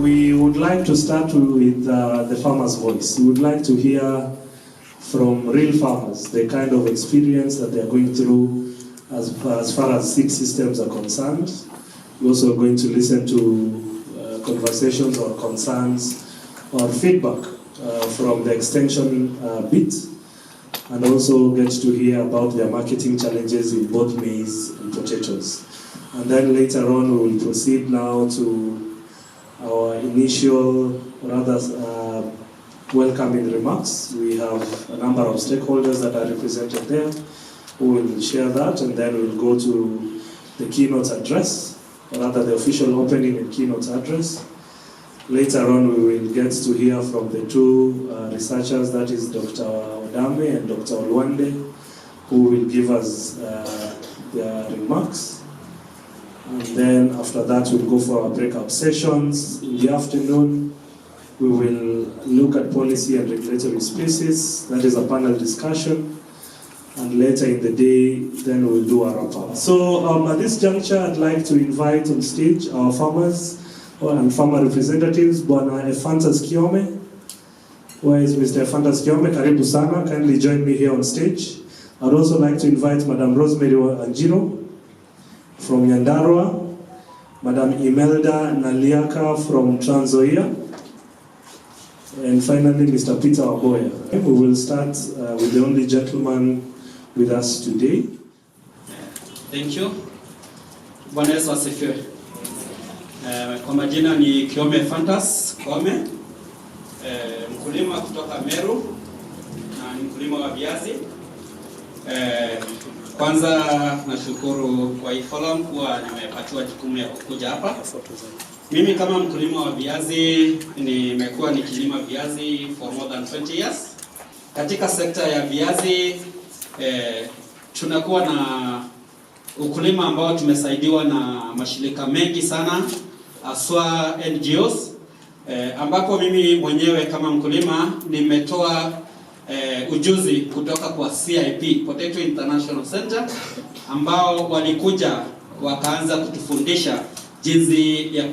We would like to start with the farmer's voice. We would like to hear from real farmers the kind of experience that they are going through as far as seed systems are concerned. We're also going to listen to conversations or concerns or feedback from the extension bit, and also get to hear about their marketing challenges in both maize and potatoes. And then later on we will proceed now to our initial, rather welcoming remarks. We have a number of stakeholders that are represented there who will share that, and then we'll go to the keynote address, rather the official opening and keynote address. Later on we will get to hear from the two researchers, that is Dr. Odame and Dr. Olwande, who will give us their remarks. And then after that we'll go for our breakout sessions. In the afternoon we will look at policy and regulatory spaces, that is a panel discussion. And later in the day, then we'll do a wrap-up. So at this juncture, I'd like to invite on stage our farmers and farmer representatives. Bwana Ephantus Kiome. Where is Mr. Ephantus Kiome? Karibu sana. Kindly join me here on stage. I'd also like to invite Madam Rosemary Anjiro from Nyandarua, Madam Imelda Naliaka from Trans Nzoia, and finally Mr. Peter Waboya. We will start with the only gentleman with us today. Thank you. Bwana Yesu asifiwe. Kwa majina ni Kiome Ephantus Kiome, mkulima kutoka Meru na ni mkulima wa viazi. Kwanza nashukuru kwa hii forum kuwa nimepatiwa jukumu ya kukuja hapa. Mimi kama mkulima wa viazi nimekuwa nikilima viazi for more than 20 years. Katika sekta ya viazi tunakuwa na ukulima ambao tumesaidiwa na mashirika mengi sana, aswa NGOs, ambapo mimi mwenyewe kama mkulima nimetoa ujuzi kutoka kwa CIP, Potato International Center, ambao walikuja wakaanza kutufundisha jinsi ya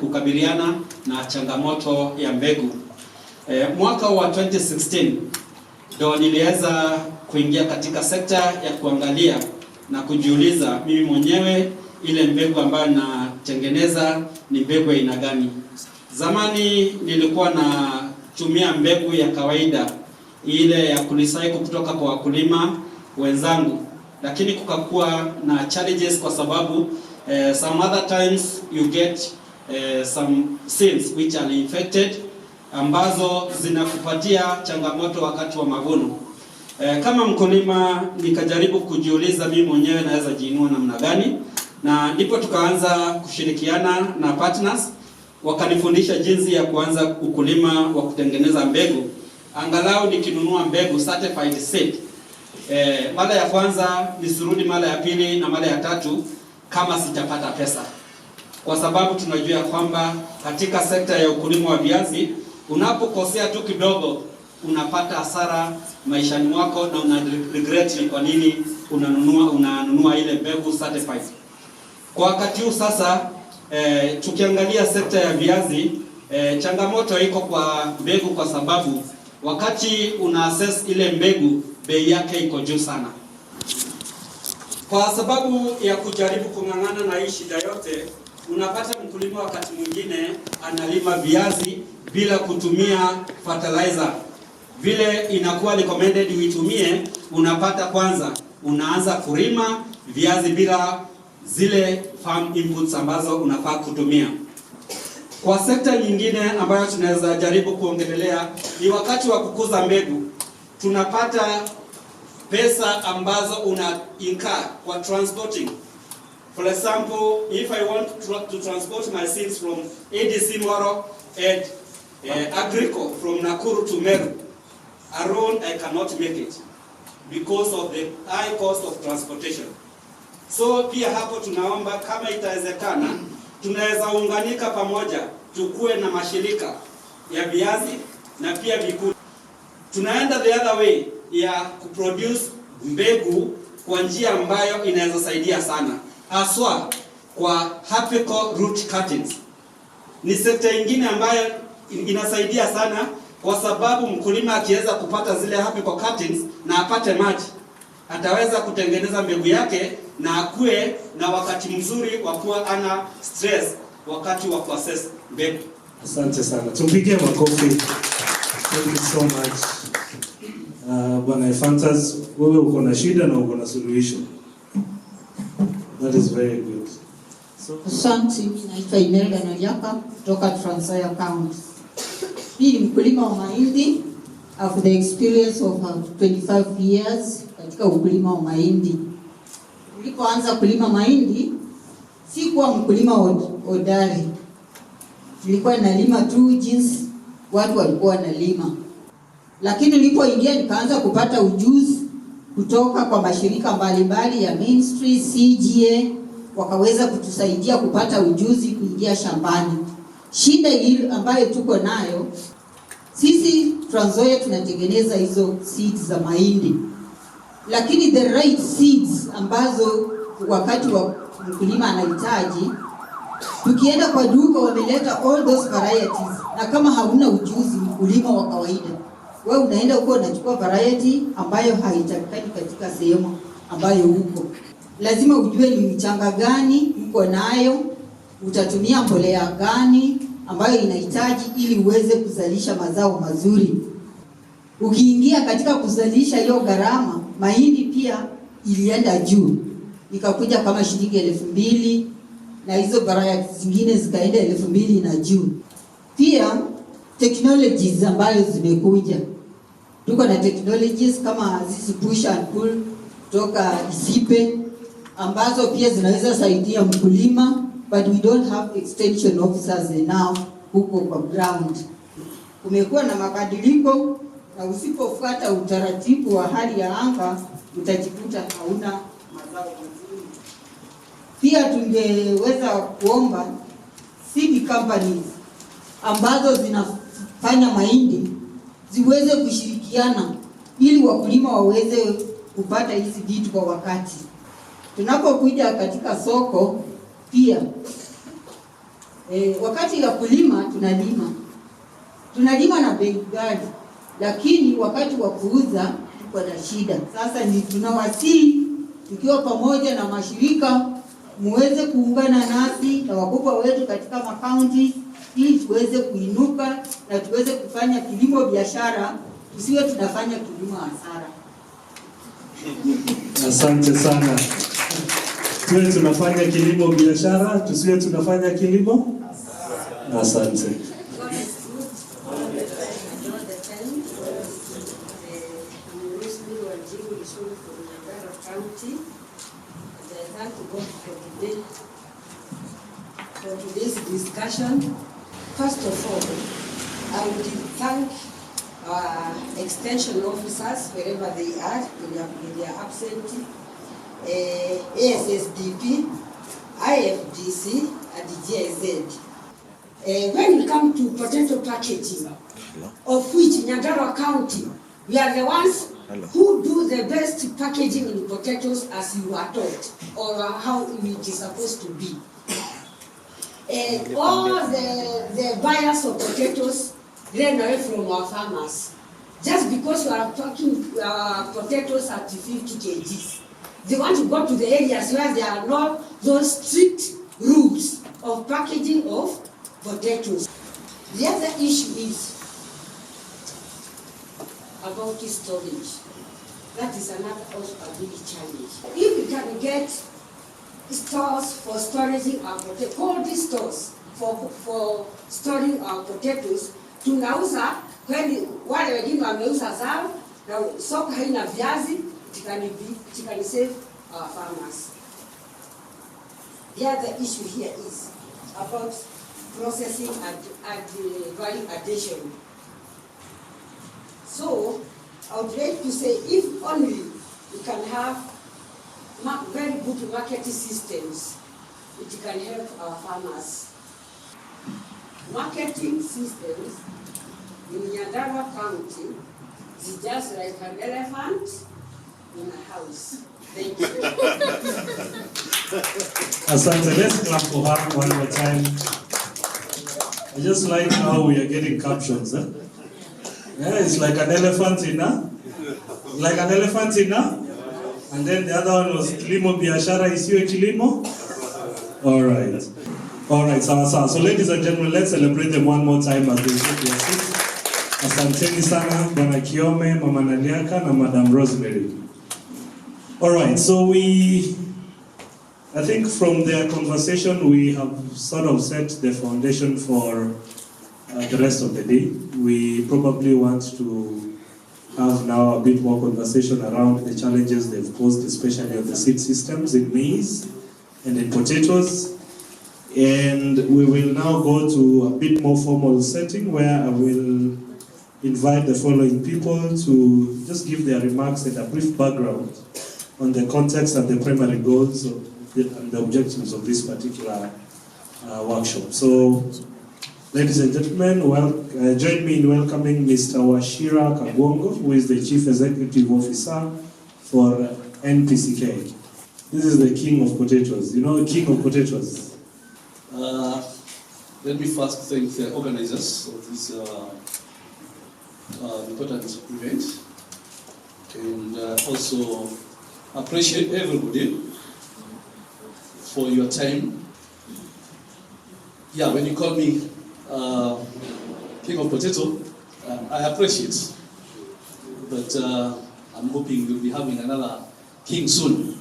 kukabiliana na changamoto ya mbegu. Mwaka wa 2016 ndio niliweza kuingia katika sekta ya kuangalia na kujiuliza mimi mwenyewe ile mbegu ambayo natengeneza ni mbegu ya aina gani. Zamani nilikuwa na tumia mbegu ya kawaida ile ya kurecycle kutoka kwa wakulima wenzangu, lakini kukakuwa na challenges kwa sababu some other times you get some seeds which are infected ambazo zinakupatia changamoto wakati wa mavuno. Kama mkulima nikajaribu kujiuliza mimi mwenyewe naweza jiinua namna gani, na ndipo tukaanza kushirikiana na partners wakanifundisha jinsi ya kuanza ukulima wa kutengeneza mbegu. Angalau nikinunua mbegu certified seed, mara ya kwanza nisirudi mara ya pili na mara ya tatu kama sitapata pesa, kwa sababu tunajua kwamba katika sekta ya ukulima wa viazi unapokosea tu kidogo unapata hasara maishani mwako na una regret ni kwa nini unanunua ile mbegu certified. Kwa wakati huu sasa tukiangalia sekta ya viazi, changamoto iko kwa mbegu, kwa sababu wakati una assess ile mbegu bei yake iko juu sana. Kwa sababu ya kujaribu kung'ang'ana na hii shida yote, unapata mkulima wakati mwingine analima viazi bila kutumia fertilizer vile inakuwa recommended uitumie. Unapata kwanza unaanza kulima viazi bila zile farm inputs ambazo unafaa kutumia. Kwa sekta nyingine ambayo tunaweza jaribu kuongelea ni wakati wa kukuza mbegu. Tunapata pesa ambazo una incur kwa transporting. For example, if I want to transport my seeds from ADC Moro and Agri from Nakuru to Meru, alone I cannot make it because of the high cost of transportation. So pia hapo tunaomba kama itawezekana tunaweza unganika pamoja, tukue na mashirika ya viazi na pia vikundi. Tunaenda the other way ya kuproduce mbegu kwa njia ambayo inaweza saidia sana, haswa kwa apical root cuttings. ni sekta ingine ambayo inasaidia sana, kwa sababu mkulima akiweza kupata zile apical cuttings na apate maji, ataweza kutengeneza mbegu yake na akue na wakati mzuri wa kuwa ana stress wakati wa process mbegu. Asante sana. Tumpigie makofi. Thank you so much. Bwana Ephantus, wewe uko na shida na uko na suluhisho. That is very good. Asante, mimi naitwa Imelda Naliaka kutoka Trans Nzoia County. Mimi ni mkulima wa mahindi. I have the experience of 25 years katika ukulima wa mahindi. Nilipoanza kulima mahindi, sikuwa mkulima hodari. Nilikuwa nalima tu jinsi watu walikuwa wanalima. Lakini nilipoingia nikaanza kupata ujuzi kutoka kwa mashirika mbalimbali ya ministry, CGA, wakaweza kutusaidia kupata ujuzi kuingia shambani. Shida ile ambayo tuko nayo, sisi Trans Nzoia tunatengeneza hizo seeds za mahindi. Lakini the right seeds ambazo wakati wa mkulima anahitaji, tukienda kwa duka wameleta all those varieties, na kama hauna ujuzi mkulima wa kawaida, wewe unaenda huko unachukua variety ambayo haitakikani katika sehemu ambayo uko. Lazima ujue ni mchanga gani uko nayo, utatumia mbolea gani ambayo inahitaji ili uweze kuzalisha mazao mazuri. Ukiingia katika kuzalisha hiyo gharama, mahindi pia ilienda juu. Ikakuja kama shilingi 2,000 na hizo varieties zingine zikaenda 2,000 na juu. Pia technologies ambayo zimekuja. Tuko na technologies kama hizi push and pull kutoka Isipe ambazo pia zinaweza saidia mkulima, but we don't have extension officers now huko kwa ground. Kumekuwa na mabadiliko, na usipofuata utaratibu wa hali ya anga utajikuta hauna mazao mazuri. Pia tungeweza kuomba seed companies ambazo zinafanya mahindi ziweze kushirikiana ili wakulima waweze kupata hizi vitu kwa wakati. Tunapokuja katika soko pia wakati ya kulima tunalima na bei gani, lakini wakati wa kuuza tuko na shida. Sasa ni tunawasihi tukiwa pamoja na mashirika muweze kuungana nasi na wakubwa wetu katika makaunti ili tuweze kuinuka na tuweze kufanya kilimo biashara, tusiwe tunafanya kilimo hasara. Asante sana. Tuwe tunafanya kilimo biashara, tusiwe tunafanya kilimo. Asante. For today's discussion, first of all, I would thank our extension officers wherever they are, when they are absent, ASSDP, IFDC, and GIZ. When it comes to potato packaging, of which Nyandarua County, we are the ones who do the best packaging in potatoes as you are taught, or how it is supposed to be. All the buyers of potatoes ran away from our farmers. Just because we are talking potatoes at 50 kgs. They want to go to the areas where there are not those strict rules of packaging of potatoes. The other issue is about storage. That is another also a big challenge. If we can get stores for storing our potatoes, cold stores for storing our potatoes, tunauza kweli wale wengine wameuza zao na soko haina viazi, it can save our farmers. The other issue here is about processing and value addition. So I would like to say, if only we can have very good market systems, it can help our farmers. Marketing systems in Nyandarua County is just like an elephant in a house. Thank you. Asante. Let's clap for her one more time. I just like how we are getting captions. Huh? Yeah, it's like an elephant in a, and then the other one was kilimo biashara isiwe kilimo. All right, so ladies and gentlemen, let's celebrate them one more time as they take their seats. Asanteni sana, Bwana Kiome, Mama Naliaka, and Madam Rosemary. All right, so I think from their conversation, we have sort of set the foundation for the rest of the day. We probably want to have now a bit more conversation around the challenges they've posed, especially on the seed systems in maize and in potatoes. And we will now go to a bit more formal setting where I will invite the following people to just give their remarks and a brief background on the context and the primary goals and the objectives of this particular workshop. So, ladies and gentlemen, join me in welcoming Mr. Wachira Kabongo, who is the Chief Executive Officer for NPCK. This is the king of potatoes. You know, king of potatoes. Let me first thank the organizers of this important event, and also appreciate everybody for your time. Yeah, when you call me king of potato, I appreciate, but I'm hoping we'll be having another king soon,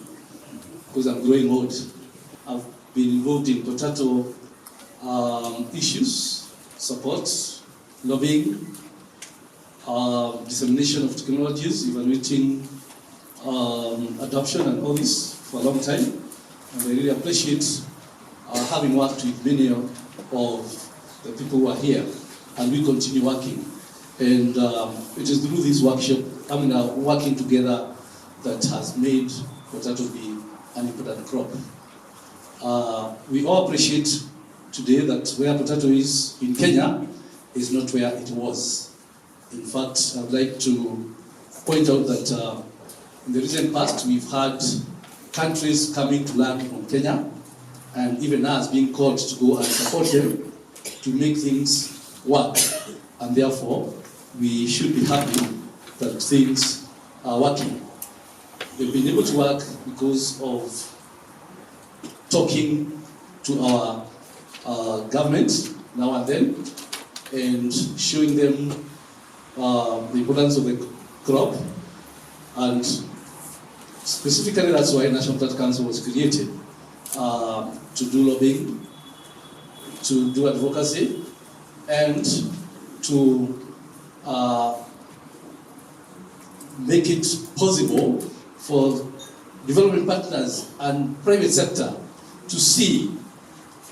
because I'm growing old. I've been involved in potato issues, support, lobbying, dissemination of technologies, evaluating adoption and all this for a long time. And I really appreciate having worked with many of the people who are here, and we continue working. And it is through this workshop, working together, that has made potato be an important crop. We all appreciate today that where potato is in Kenya is not where it was. In fact, I'd like to point out that in the recent past, we've had countries coming to learn from Kenya, and even us being called to go and support them to make things work. And therefore, we should be happy that things are working. They've been able to work because of talking to our government now and then, and showing them the importance of the crop. And specifically, that's why National Potato Council was created, to do lobbying, to do advocacy, and to make it possible for development partners and private sector to see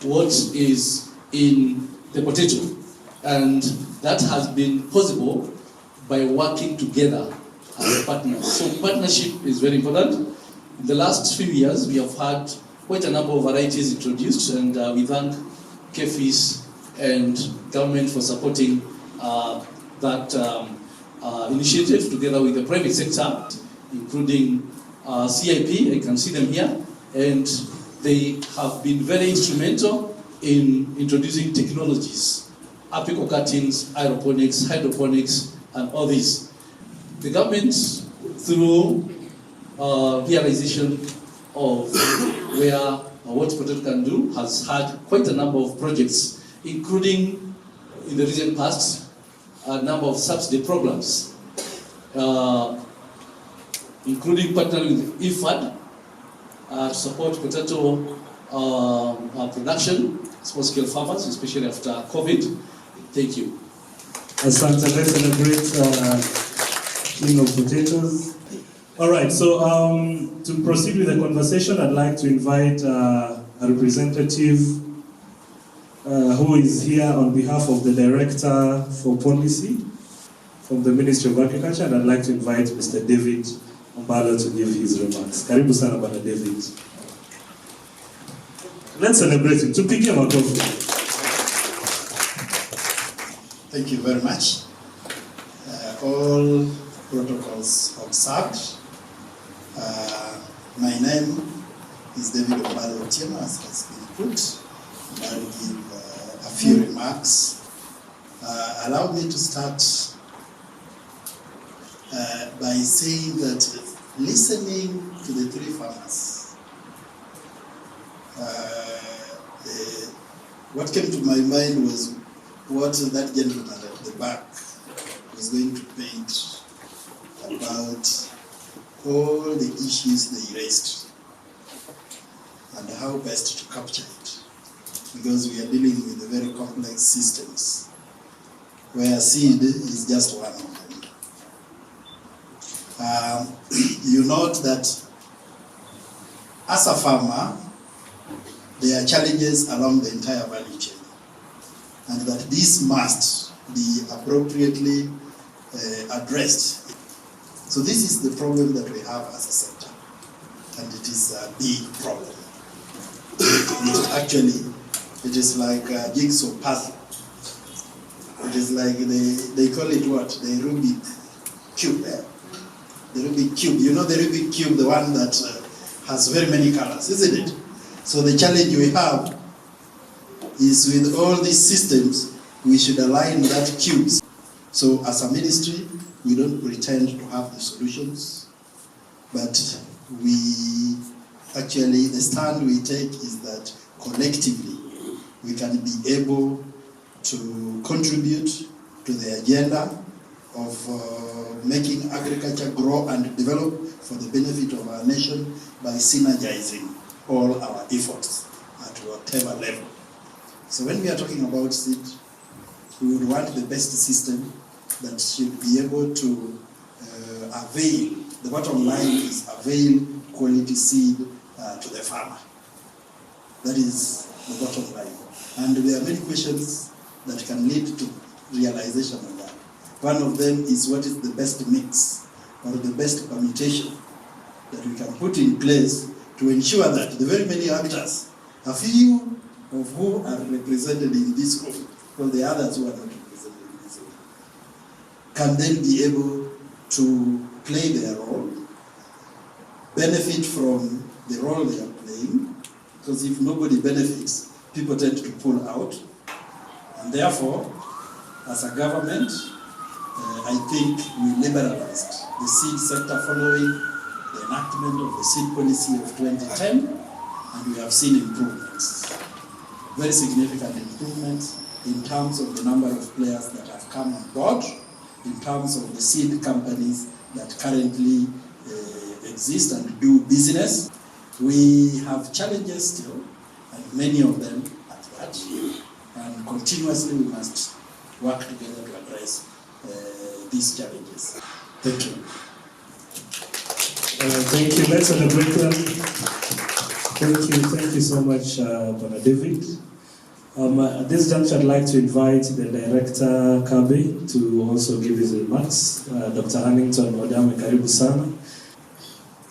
what is in the potato. And that has been possible by working together as partners. So partnership is very important. In the last few years, we have had quite a number of varieties introduced, and we thank KEFIS and government for supporting that initiative together with the private sector, including CIP. I can see them here, and they have been very instrumental in introducing technologies, apical cuttings, aeroponics, hydroponics, and all these. The government, through realization of what potato can do, has had quite a number of projects, including in the recent past, a number of subsidy programs, including partnering with IFAD to support potato production, small-scale farmers, especially after COVID. Thank you. Asante, let's celebrate King of Potatoes. All right, so to proceed with the conversation, I'd like to invite a representative who is here on behalf of the Director for Policy from the Ministry of Agriculture, and I'd like to invite Mr. David Ombalo to give his remarks. Karibu sana Bwana David. Let's celebrate him. Tupige makofi. Thank you very much. All protocols observed. My name is David Ombalo Otieno, as has been put. And I'll give a few remarks. Allow me to start by saying that listening to the three farmers, what came to my mind was what that gentleman at the back was going to paint about all the issues they raised and how best to capture it, because we are dealing with very complex systems where seed is just one of them. You note that as a farmer, there are challenges along the entire value chain, and that this must be appropriately addressed. So this is the problem that we have as a sector, and it is a big problem. It is like a jigsaw puzzle. It is like they call it what? The Rubik cube. The Rubik cube. You know the Rubik cube, the one that has very many colors, isn't it? So the challenge we have is with all these systems, we should align that cubes. So as a ministry, we don't pretend to have the solutions, but the stand we take is that collectively we can be able to contribute to the agenda of making agriculture grow and develop for the benefit of our nation by synergizing all our efforts at whatever level. So when we are talking about seed, we would want the best system that should be able to avail, the bottom line is avail quality seed to the farmer. That is the bottom line. And there are many questions that can lead to realization of that. One of them is what is the best mix or the best permutation that we can put in place to ensure that the very many actors, a few of who are represented in this room, from the others who are not represented in this room, can then be able to play their role, benefit from the role they are playing, because if nobody benefits, people tend to pull out. And therefore, as a government, I think we liberalized the seed sector following the enactment of the seed policy of 2010, and we have seen improvements, very significant improvements in terms of the number of players that have come on board, in terms of the seed companies that currently exist and do business. We have challenges still, and many of them at that, and continuously we must work together to address these challenges. Thank you. Thank you. Let's celebrate them. Thank you so much, Brother David. At this juncture, I'd like to invite the Director Kabe to also give his remarks. Dr. Hannington Odame, karibu sana.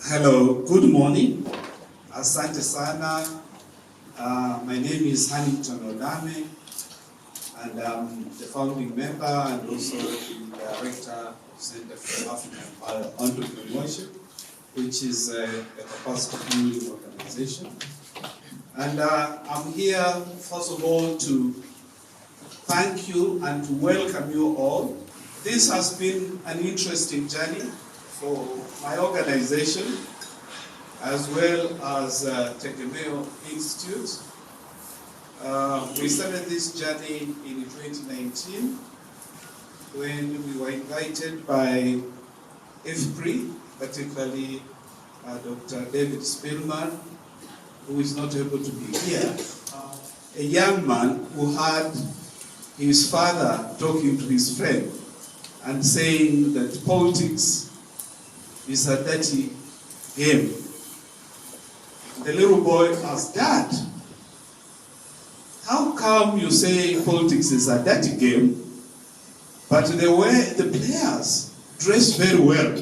Hello, good morning. Asante sana. My name is Hannington Odame, and I'm the founding member and also the Director of Center for African Entrepreneurship, which is a capacity building organization. And I'm here, first of all, to thank you and to welcome you all. This has been an interesting journey for my organization, as well as Tegemeo Institute. We started this journey in 2019 when we were invited by FPRI, particularly Dr. David Spillman, who is not able to be here, a young man who had his father talking to his friend and saying that politics is a dirty game. The little boy asked, "Dad, how come you say politics is a dirty game, but the way the players dress very well?"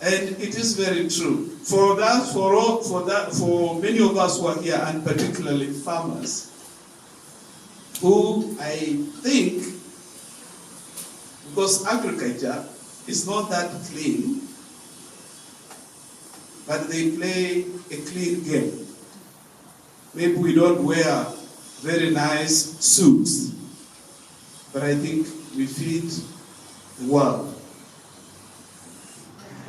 And it is very true. For many of us who are here, and particularly farmers, who I think, because agriculture is not that clean, but they play a clean game. maybe we don't wear very nice suits, but I think we feed the world.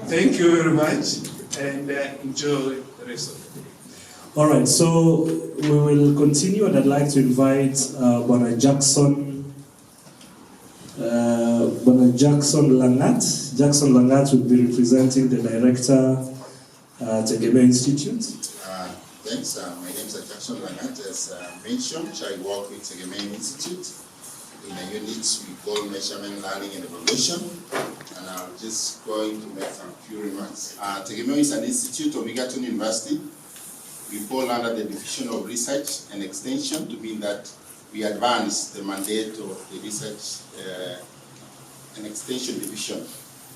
Thank you very much, and enjoy the rest of the day. All right, so we will continue, and I'd like to invite Bwana Jackson Langat. Jackson Langat will be representing the director at Tegemeo Institute. Thanks. My name is Jackson Langat. As mentioned, I work with Tegemeo Institute in a unit we call Measurement, Learning and Evaluation. And I'm just going to make some few remarks. Tegemeo is an institute of Egerton University. We fall under the Division of Research and Extension, to mean that we advance the mandate of the Research and Extension Division,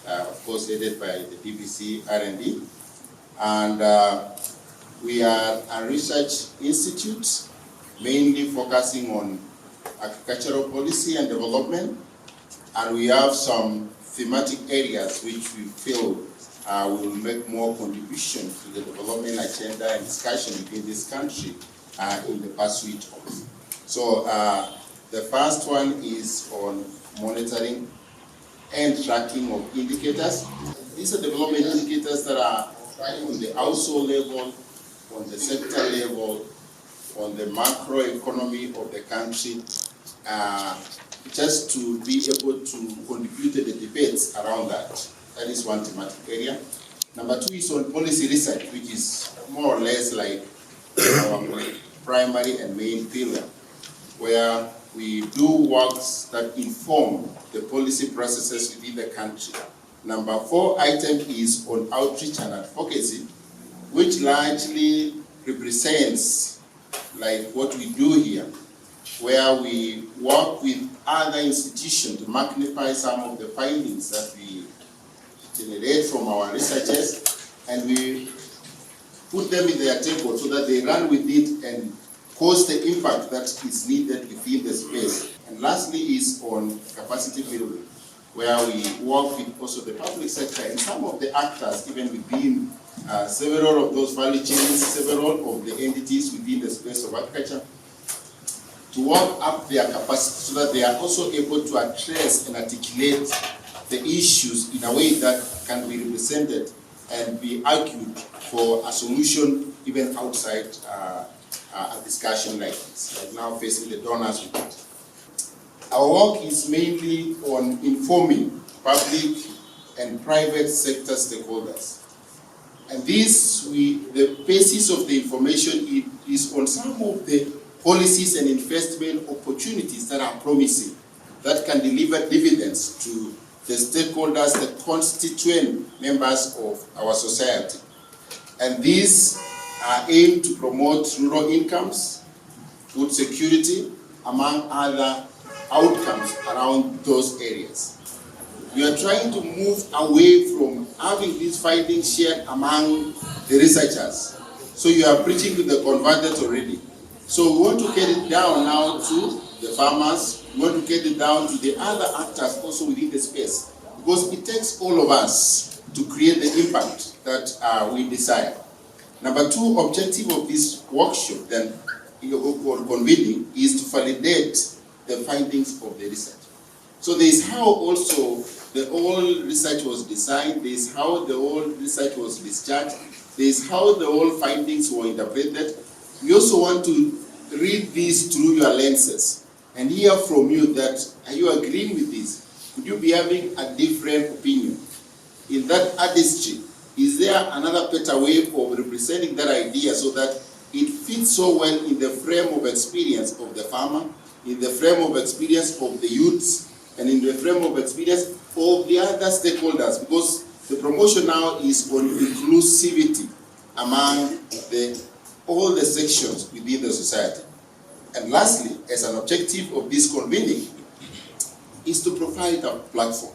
of course headed by the DBC R&D. And we are a research institute mainly focusing on agricultural policy and development, and we have some thematic areas which we feel will make more contribution to the development agenda and discussion within this country in the pursuit of. So the first one is on monitoring and tracking of indicators. These are development indicators that are on the household level, on the sector level, on the macro economy of the country, just to be able to contribute to the debates around that. That is one thematic area. Number two is on policy research, which is more or less like our primary and main pillar, where we do works that inform the policy processes within the country. Number four item is on outreach and advocacy, which largely represents like what we do here, where we work with other institutions to magnify some of the findings that we generate from our researchers, and we put them in their table so that they run with it and cause the impact that is needed within the space. And lastly is on capacity building, where we work with also the public sector and some of the actors, even within several of those value chains, several of the entities within the space of agriculture, to work up their capacity so that they are also able to address and articulate the issues in a way that can be represented and be argued for a solution even outside a discussion like this, like now facing the donors with it. Our work is mainly on informing public and private sector stakeholders. And this, the basis of the information is on some of the policies and investment opportunities that are promising, that can deliver dividends to the stakeholders, the constituent members of our society. And these are aimed to promote rural incomes, food security, among other outcomes around those areas. We are trying to move away from having these findings shared among the researchers. So you are preaching to the converted already. So we want to get it down now to the farmers. We want to get it down to the other actors also within the space, because it takes all of us to create the impact that we desire. Number two objective of this workshop then, convening, is to validate the findings of the research. So there is how also the whole research was designed, there is how the whole research was discharged, there is how the whole findings were interpreted. We also want to read these through your lenses and hear from you that, are you agreeing with this? Could you be having a different opinion? In that artistry, is there another better way of representing that idea so that it fits so well in the frame of experience of the farmer, in the frame of experience of the youths, and in the frame of experience of the other stakeholders? Because the promotion now is on inclusivity among all the sections within the society. And lastly, as an objective of this convening, is to provide a platform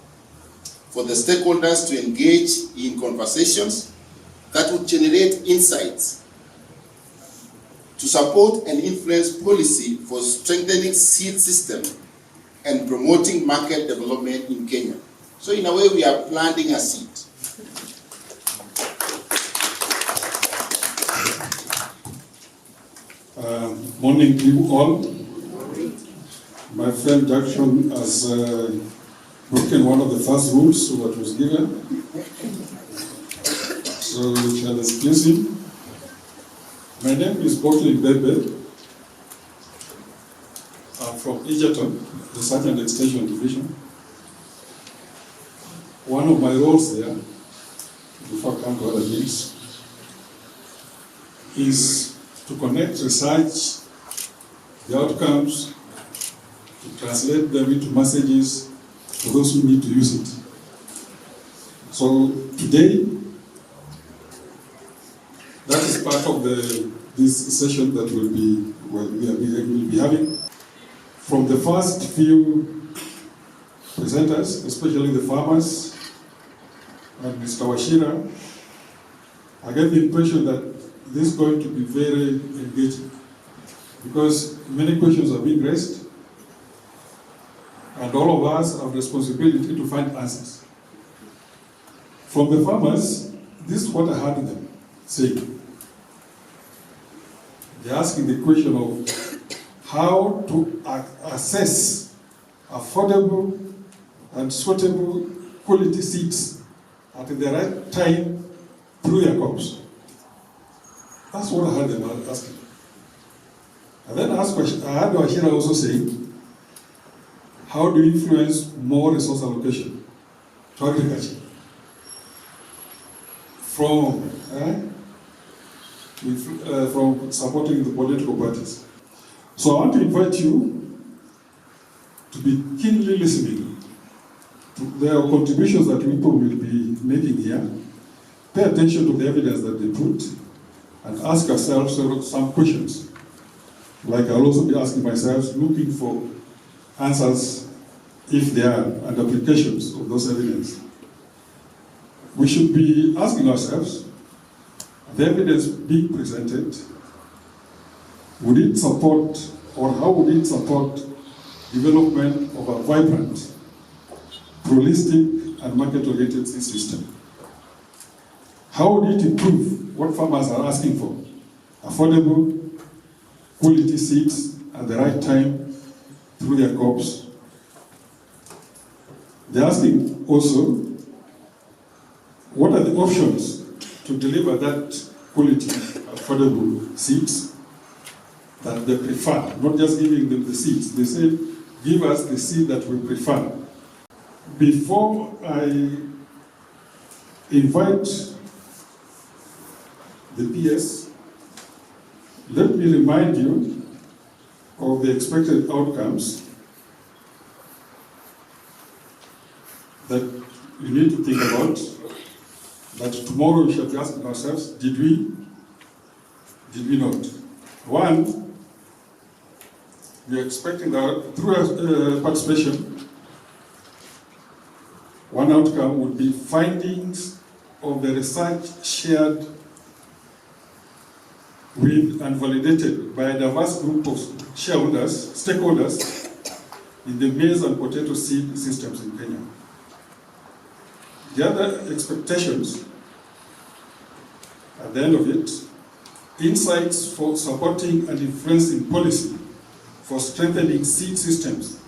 for the stakeholders to engage in conversations that would generate insights to support and influence policy for strengthening seed system and promoting market development in Kenya. So in a way, we are planting a seed. Morning to you all. My friend Jackson has broken one of the first rules that was given, so we shall excuse him. My name is Botley Bebe. I'm from Egerton, Research and Extension Division. One of my roles there, before I come to other things, is to connect research, the outcomes, to translate them into messages for those who need to use it. So today, that is part of this session that we will be having. From the first few presenters, especially the farmers and Mr. Washira, I get the impression that this is going to be very engaging because many questions are being raised and all of us have responsibility to find answers. From the farmers, this is what I heard them saying. They're asking the question of how to assess affordable and suitable quality seeds at the right time through your crops. That's what I heard them asking. And then I heard Washira also saying, how do you influence more resource allocation to agriculture from supporting the political parties? So I want to invite you to be keenly listening to their contributions that people will be making here. Pay attention to the evidence that they put and ask ourselves some questions. Like I'll also be asking myself, looking for answers if there are, and applications of those evidence. We should be asking ourselves, the evidence being presented, would it support, or how would it support development of a vibrant, pluralistic, and market-oriented seed system? How would it improve what farmers are asking for? Affordable, quality seeds at the right time through their crops. They're asking also, what are the options to deliver that quality, affordable seeds that they prefer? Not just giving them the seeds. They say, give us the seed that we prefer. Before I invite the PS, let me remind you of the expected outcomes that you need to think about, that tomorrow we shall be asking ourselves, did we not? One, we are expecting that through participation, one outcome would be findings of the research shared with and validated by a diverse group of stakeholders in the maize and potato seed systems in Kenya. The other expectations, at the end of it, insights for supporting and influencing policy for strengthening seed systems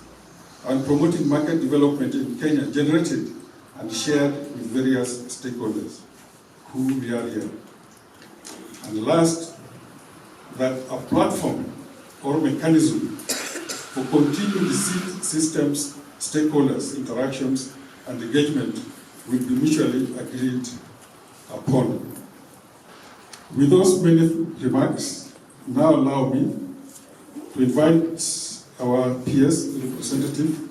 and promoting market development in Kenya generated and shared with various stakeholders who we are here. And last, that a platform or mechanism for continuing the seed systems, stakeholders, interactions, and engagement will be mutually agreed upon. With those many remarks, now allow me to invite our PS representative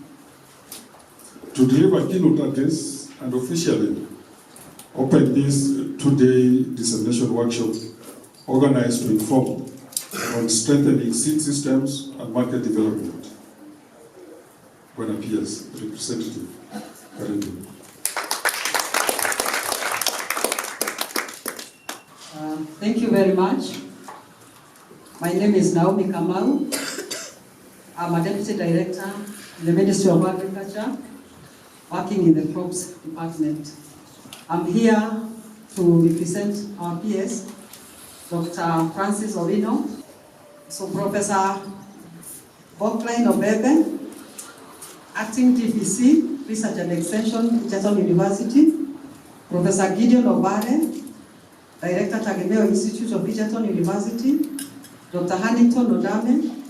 to deliver a keynote address and officially open this two-day dissemination workshop organized to inform on strengthening seed systems and market development. When PS representative, Karibu. Thank you very much. My name is Naomi Kamau. I'm a Deputy Director in the Ministry of Agriculture, working in the Crops Department. I'm here to represent our PS, Dr. Francis Owino, So Professor Bockline Obebe, Acting DPC, Research and Extension, Egerton University, Professor Gideon Obare, Director Tagemeo Institute of Egerton University, Dr. Huntington Odame,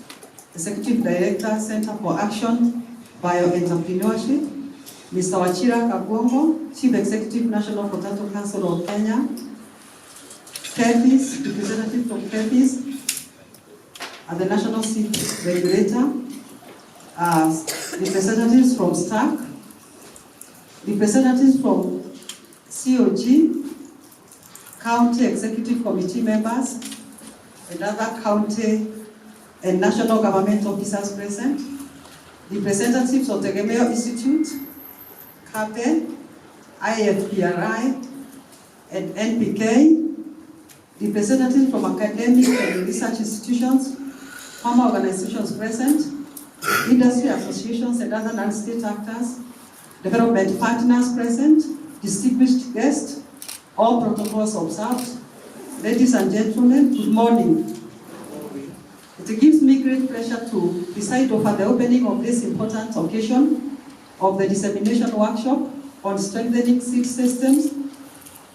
Executive Director, Center for Action, Bioentrepreneurship, Mr. Wachira Kabongo, Chief Executive, National Potato Council of Kenya, KEPIS, representative from KEPIS, and the National Seed Regulator, representatives from STAC, representatives from COG, County Executive Committee members, and other county and national government officers present, representatives of the Tegemeo Institute, CAPE, IFPRI, and NPK, representatives from academic and research institutions, farmer organizations present, industry associations and other non-state actors, development partners present, distinguished guests, all protocols observed. Ladies and gentlemen, good morning. It gives me great pleasure to preside over the opening of this important occasion of the Dissemination Workshop on strengthening seed systems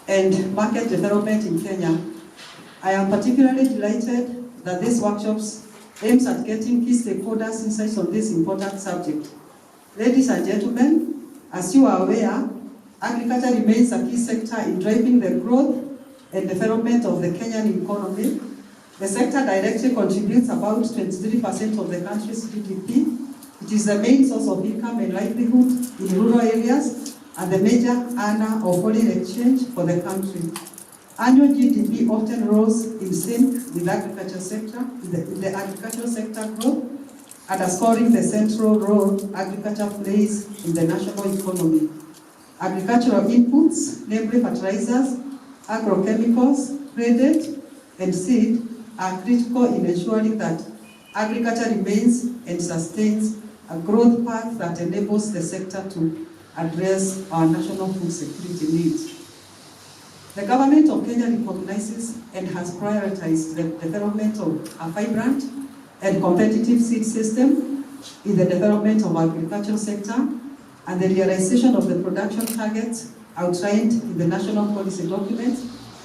and market development in Kenya. I am particularly delighted that this workshop aims at getting key stakeholders' insights on this important subject. Ladies and gentlemen, as you are aware, agriculture remains a key sector in driving the growth and development of the Kenyan economy. The sector directly contributes about 23% of the country's GDP. It is the main source of income and livelihood in rural areas and the major earner of foreign exchange for the country. Annual GDP often rose in sync with agriculture sector, the agricultural sector growth, underscoring the central role agriculture plays in the national economy. Agricultural inputs, namely fertilizers, agrochemicals, credit, and seed, are critical in ensuring that agriculture remains and sustains a growth path that enables the sector to address our national food security needs. The government of Kenya recognizes and has prioritized the development of a vibrant and competitive seed system in the development of agricultural sector and the realization of the production targets outlined in the national policy documents,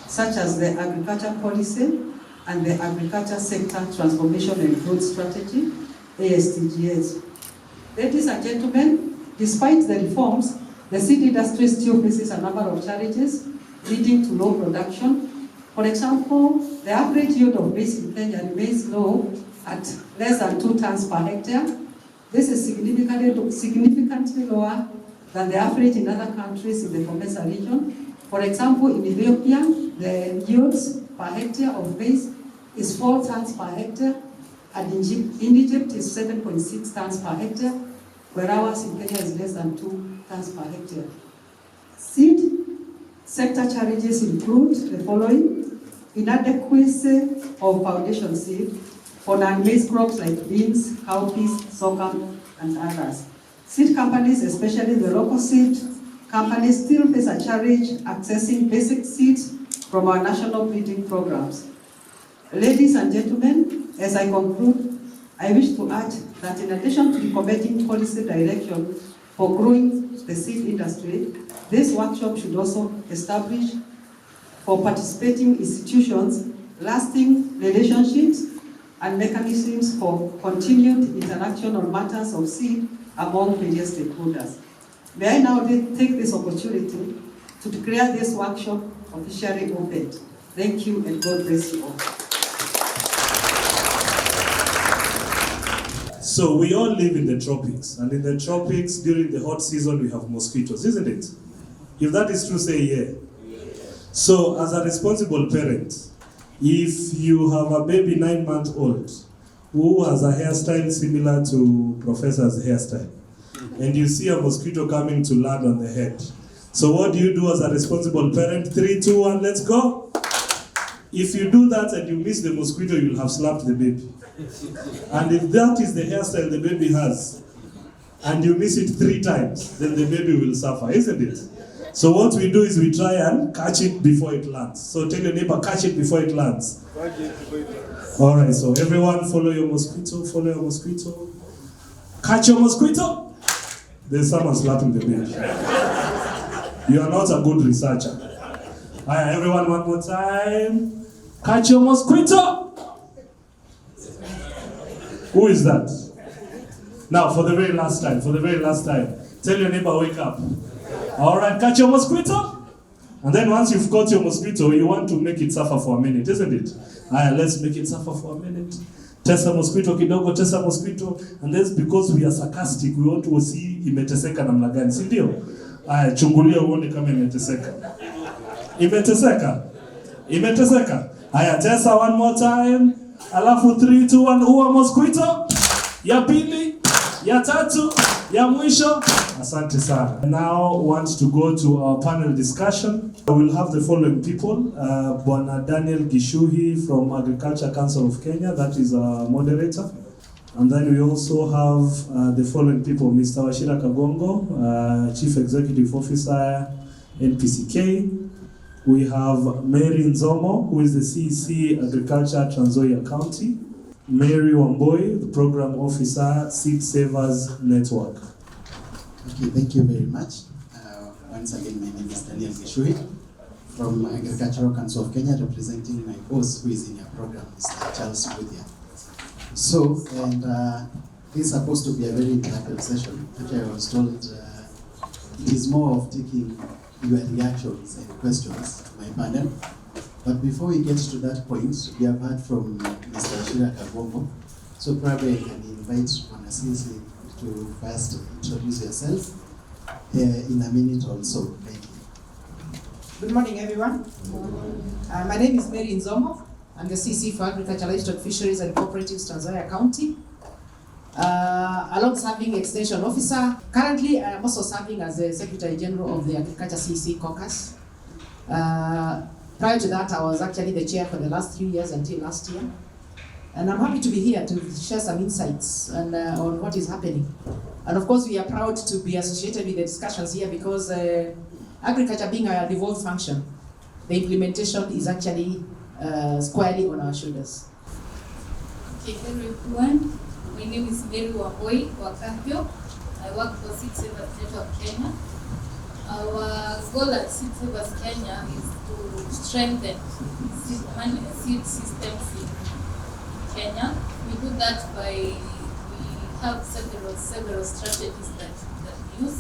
such as the Agriculture Policy and the Agriculture Sector Transformation and Growth Strategy, ASTGS. Ladies and gentlemen, despite the reforms, the seed industry still faces a number of challenges leading to low production. For example, the average yield of maize in Kenya remains low at less than 2 tons per hectare. This is significantly lower than the average in other countries in the COMESA region. For example, in Ethiopia, the yields per hectare of maize is 4 tons per hectare, and in Egypt is 7.6 tons per hectare, where ours in Kenya is less than 2 tons per hectare. Seed sector challenges include the following: inadequacy of foundation seed for non-maize crops like beans, cowpeas, sorghum, and others. Seed companies, especially the local seed companies, still face a challenge accessing basic seeds from our national breeding programs. Ladies and gentlemen, as I conclude, I wish to add that in addition to recommending policy direction for growing the seed industry, this workshop should also establish for participating institutions lasting relationships and mechanisms for continued interaction on matters of seed among various stakeholders. May I now take this opportunity to declare this workshop officially opened. Thank you and God bless you all. So we all live in the tropics, and in the tropics during the hot season we have mosquitoes, isn't it? If that is true, say yeah. So as a responsible parent, if you have a baby 9-month-old who has a hairstyle similar to Professor's hairstyle, and you see a mosquito coming to land on the head, so what do you do as a responsible parent? 3, 2, 1, let's go. If you do that and you miss the mosquito, you'll have slapped the baby. And if that is the hairstyle the baby has, and you miss it 3 times, then the baby will suffer, isn't it? So what we do is we try and catch it before it lands. So tell your neighbor, catch it before it lands. All right, so everyone follow your mosquito, follow your mosquito. Catch your mosquito. There's someone slapping the bench. You are not a good researcher. All right, everyone, one more time. Catch your mosquito. Who is that? Now, for the very last time, tell your neighbor, wake up. All right, catch your mosquito. And then once you've caught your mosquito, you want to make it suffer for a minute, isn't it? All right, let's make it suffer for a minute. Tesa mosquito kidogo, tesa mosquito. And that's because we are sarcastic. We want to see imeteseka namna gani, si ndio? Haya, chungulia uone kama imeteseka. Imeteseka. Haya, tesa one more time. Alafu 3, 2, 1, uwa mosquito. Ya pili, ya tatu, ya mwisho. Asante sana. I now want to go to our panel discussion. I will have the following people. Bwana Daniel Gishuhi from Agriculture Council of Kenya, that is a moderator. And then we also have the following people. Mr. Wachira Kagongo, Chief Executive Officer, NPCK. We have Mary Nzomo, who is the CEC Agriculture Trans Nzoia County. Mary Wamboi, the Program Officer, Seed Savers Network. Okay, thank you very much. Once again, my name is Daniel Gishui from Agricultural Council of Kenya, representing my boss, who is in your program, Mr. Charles Budia. So, and this is supposed to be a very interactive session. Actually, I was told it is more of taking your reactions and questions to my panel. But before we get to that point, we have heard from Mr. Wachira Kagongo. So probably I can invite Mwanasisi to first introduce yourself in a minute or so. Thank you. Good morning, everyone. My name is Mary Nzomo. I'm the CC for Agriculture, Livestock, Fisheries and Cooperatives, Trans Nzoia County. Along serving Extension Officer. Currently, I am also serving as the Secretary General of the Agriculture CC Caucus. Prior to that, I was actually the chair for the last 3 years until last year. And I'm happy to be here to share some insights on what is happening. And of course, we are proud to be associated with the discussions here because agriculture being a devolved function, the implementation is actually squarely on our shoulders. Okay, hello everyone. My name is Mary Wamboi Wakapio. I work for Seed Savers Network Kenya. Our goal at Seed Savers Kenya is to strengthen seed systems in Kenya. We do that by, we have several strategies that we use.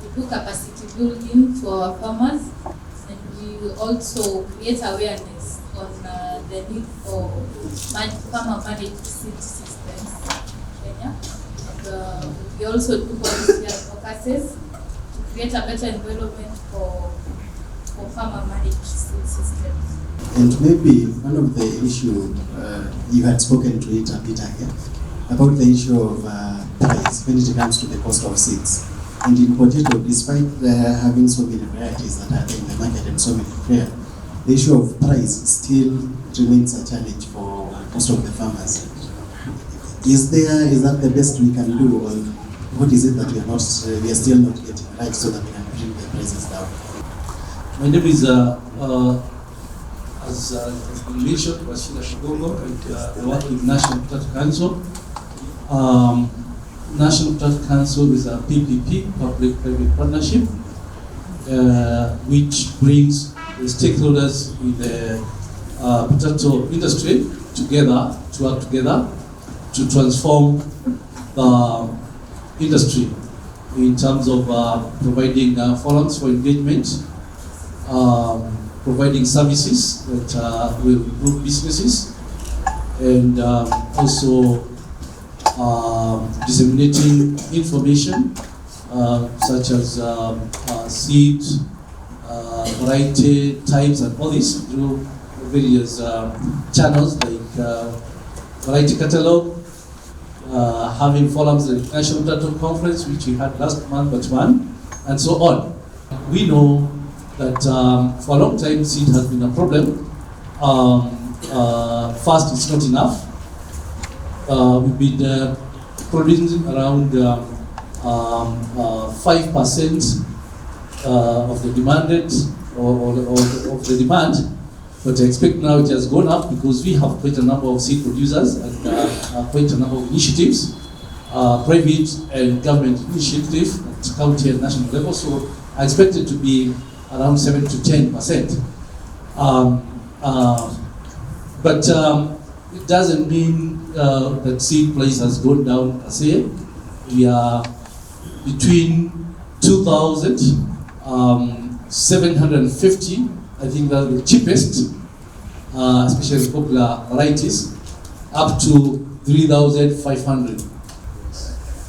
We do capacity building for our farmers, and we also create awareness on the need for farmer managed seed systems in Kenya. And, we also do policy advocacies to create a better environment for farmer managed seed systems. And maybe one of the issue, you had spoken to it a bit earlier, about the issue of price when it comes to the cost of seeds. And in potato, despite having so many varieties that are in the market and so many players, the issue of price still remains a challenge for most of the farmers. Is that the best we can do, or what is it that we are still not getting right so that we can bring the prices down? My name is as mentioned, Wachira Kagongo, and I work with National Potato Council. National Potato Council is a PPP, public-private partnership, which brings the stakeholders in the potato industry together to work together to transform the industry in terms of providing forums for engagement, providing services that will improve businesses, and also disseminating information such as seed, variety types, and all this through various channels like variety catalog, having forums like National Potato Conference, which we had last month, but one, and so on. We know that for a long time seed has been a problem. First, it's not enough. We've been producing around 5% of the demanded or of the demand, but I expect now it has gone up because we have quite a number of seed producers and quite a number of initiatives, private and government initiative at county and national level. So I expect it to be around 7 to 10%. But it doesn't mean that seed price has gone down per se. We are between 2,750, I think that's the cheapest, especially popular varieties, up to 3,500.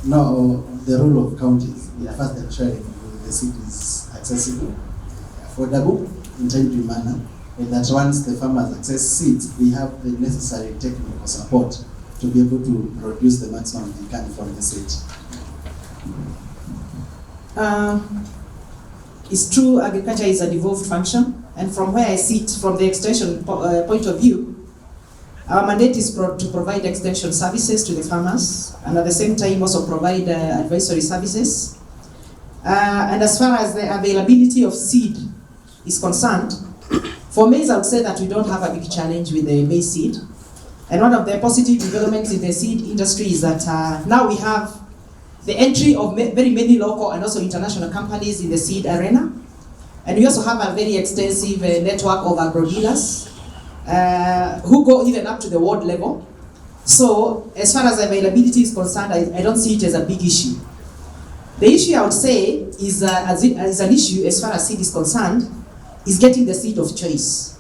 No, the role of counties, first ensuring the seed is accessible, affordable, in timely manner, and that once the farmers access seeds, we have the necessary technical support to be able to produce the maximum they can from the seed. It's true, agriculture is a devolved function, and from where I sit, from the extension point of view, our mandate is to provide extension services to the farmers, and at the same time also provide advisory services. And as far as the availability of seed is concerned, for maize I would say that we don't have a big challenge with the maize seed. And one of the positive developments in the seed industry is that now we have the entry of very many local and also international companies in the seed arena. And we also have a very extensive network of agro-dealers who go even up to the ward level. So as far as availability is concerned, I don't see it as a big issue. The issue I would say is an issue as far as seed is concerned, is getting the seed of choice.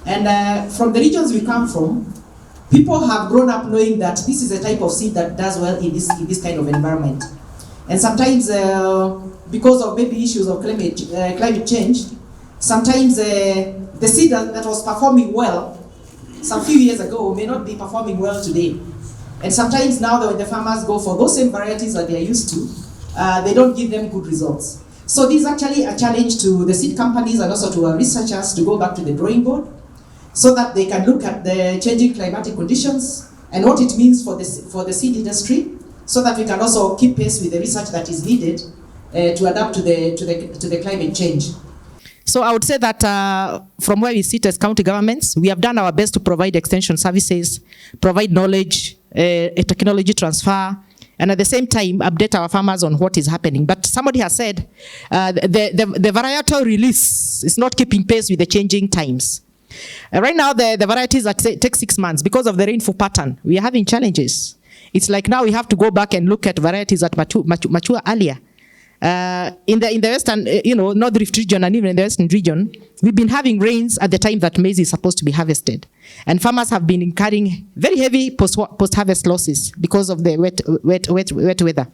And from the regions we come from, people have grown up knowing that this is a type of seed that does well in this kind of environment. And sometimes, because of maybe issues of climate change, sometimes the seed that was performing well some few years ago may not be performing well today. And sometimes now when the farmers go for those same varieties that they are used to, they don't give them good results. So this is actually a challenge to the seed companies and also to our researchers to go back to the drawing board, so that they can look at the changing climatic conditions and what it means for the seed industry, so that we can also keep pace with the research that is needed to adapt to the climate change. So I would say that from where we sit as county governments, we have done our best to provide extension services, provide knowledge, technology transfer, and at the same time update our farmers on what is happening. But somebody has said the varietal release is not keeping pace with the changing times. Right now, the varieties that take 6 months, because of the rainfall pattern, we are having challenges. It's like now we have to go back and look at varieties that mature earlier. In the western, North Rift region and even in the western region, we've been having rains at the time that maize is supposed to be harvested. And farmers have been incurring very heavy post-harvest losses because of the wet weather.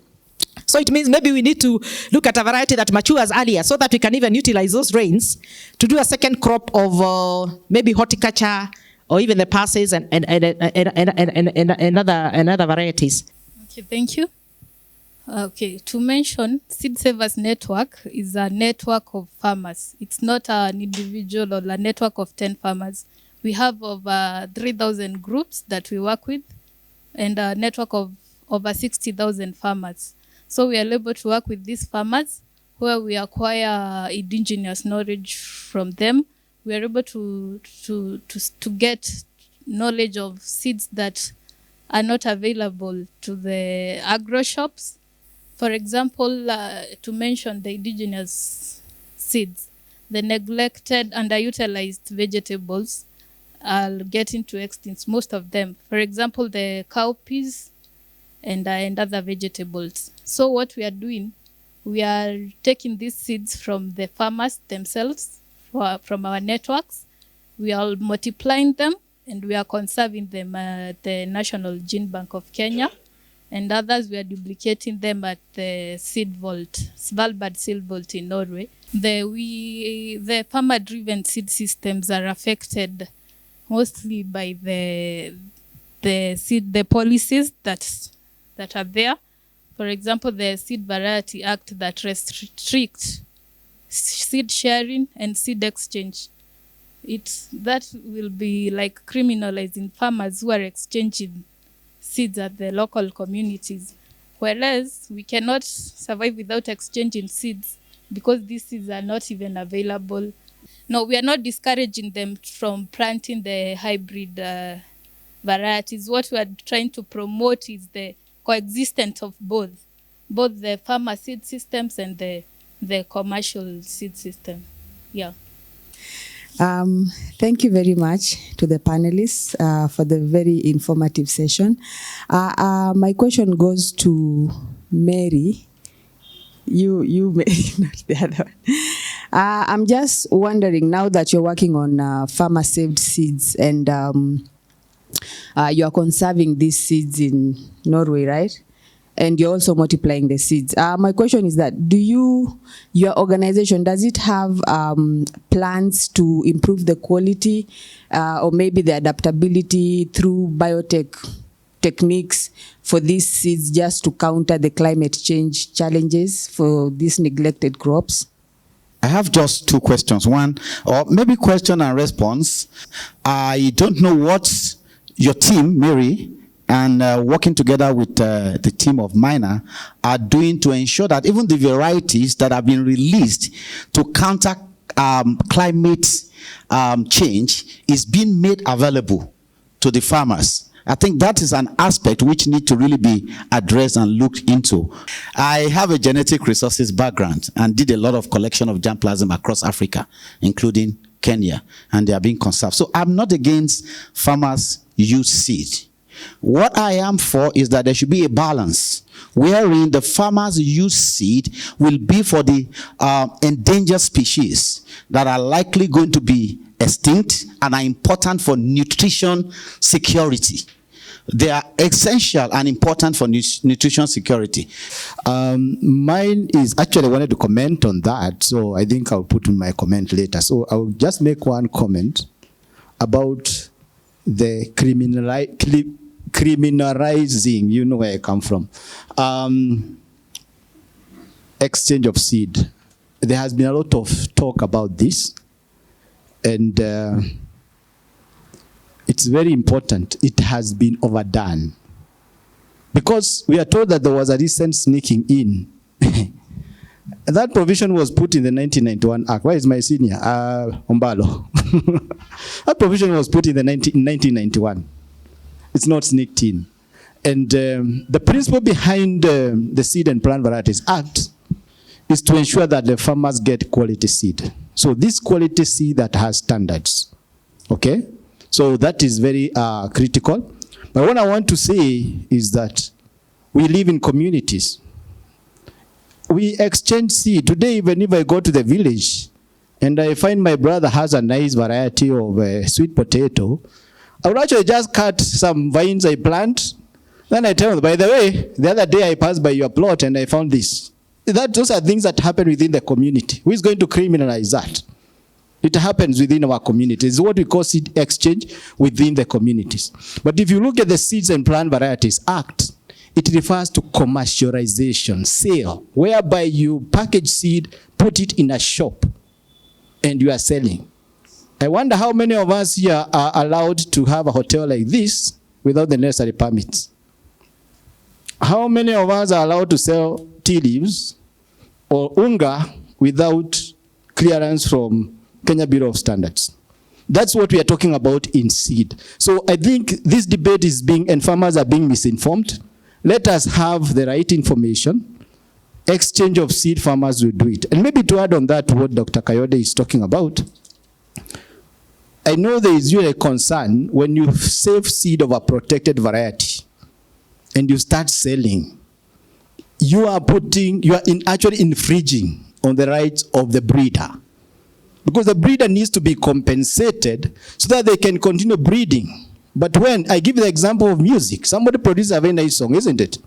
So it means maybe we need to look at a variety that matures earlier so that we can even utilize those rains to do a second crop of maybe horticulture or even the passes and other varieties. Okay, thank you. Okay, to mention, Seed Savers Network is a network of farmers. It's not an individual or a network of 10 farmers. We have over 3,000 groups that we work with and a network of over 60,000 farmers. So we are able to work with these farmers where we acquire indigenous knowledge from them. We are able to get knowledge of seeds that are not available to the agro shops. For example, to mention the indigenous seeds, the neglected, underutilized vegetables are getting to extinct, most of them. For example, the cowpeas and other vegetables. So what we are doing, we are taking these seeds from the farmers themselves, from our networks. We are multiplying them and we are conserving them at the National Gene Bank of Kenya. And others, we are duplicating them at the Seed Vault, Svalbard Seed Vault in Norway. The farmer-driven seed systems are affected mostly by the policies that are there. For example, the Seed Variety Act that restricts seed sharing and seed exchange. That will be like criminalizing farmers who are exchanging seeds at the local communities. Whereas we cannot survive without exchanging seeds because these seeds are not even available. No, we are not discouraging them from planting the hybrid varieties. What we are trying to promote is the coexistence of both the farmer seed systems and the commercial seed system. Yeah. Thank you very much to the panelists for the very informative session. My question goes to Mary. You Mary, not the other one. I'm just wondering, now that you're working on farmer-saved seeds and you are conserving these seeds in Norway, right? And you're also multiplying the seeds. My question is that, your organization, does it have plans to improve the quality or maybe the adaptability through biotech techniques for these seeds just to counter the climate change challenges for these neglected crops? I have just two questions. One, or maybe question and response. I don't know what your team, Mary, and working together with the team of Minor are doing to ensure that even the varieties that have been released to counter climate change is being made available to the farmers. I think that is an aspect which needs to really be addressed and looked into. I have a genetic resources background and did a lot of collection of germplasm across Africa, including Kenya, and they are being conserved. So I'm not against farmers use seed. What I am for is that there should be a balance wherein the farmers use seed will be for the endangered species that are likely going to be extinct and are important for nutrition security. They are essential and important for nutrition security. Mine is actually, I wanted to comment on that, so I think I'll put in my comment later. So I'll just make one comment about the criminalizing, you know where I come from, exchange of seed. There has been a lot of talk about this, and it's very important. It has been overdone. Because we are told that there was a recent sneaking in. That provision was put in the 1991 Act. Where is my senior? Ombalo. That provision was put in the 1991. It's not sneaked in. And the principle behind the Seed and Plant Varieties Act is to ensure that the farmers get quality seed. So this quality seed that has standards. Okay? So that is very critical. But what I want to say is that we live in communities. We exchange seed. Today, even if I go to the village and I find my brother has a nice variety of sweet potato, I would actually just cut some vines I plant. Then I tell them, by the way, the other day I passed by your plot and I found this. Those are things that happen within the community. Who is going to criminalize that? It happens within our communities. It's what we call seed exchange within the communities. But if you look at the Seeds and Plant Varieties Act, it refers to commercialization, sale, whereby you package seed, put it in a shop, and you are selling. I wonder how many of us here are allowed to have a hotel like this without the necessary permits. How many of us are allowed to sell tea leaves or unga without clearance from Kenya Bureau of Standards? That's what we are talking about in seed. So I think this debate is and farmers are being misinformed. Let us have the right information. Exchange of seed, farmers will do it. And maybe to add on that what Dr. Kayode is talking about, I know there is usually a concern when you save seed of a protected variety and you start selling, you are actually infringing on the rights of the breeder. Because the breeder needs to be compensated so that they can continue breeding. But when I give you the example of music, somebody produces a very nice song, isn't it?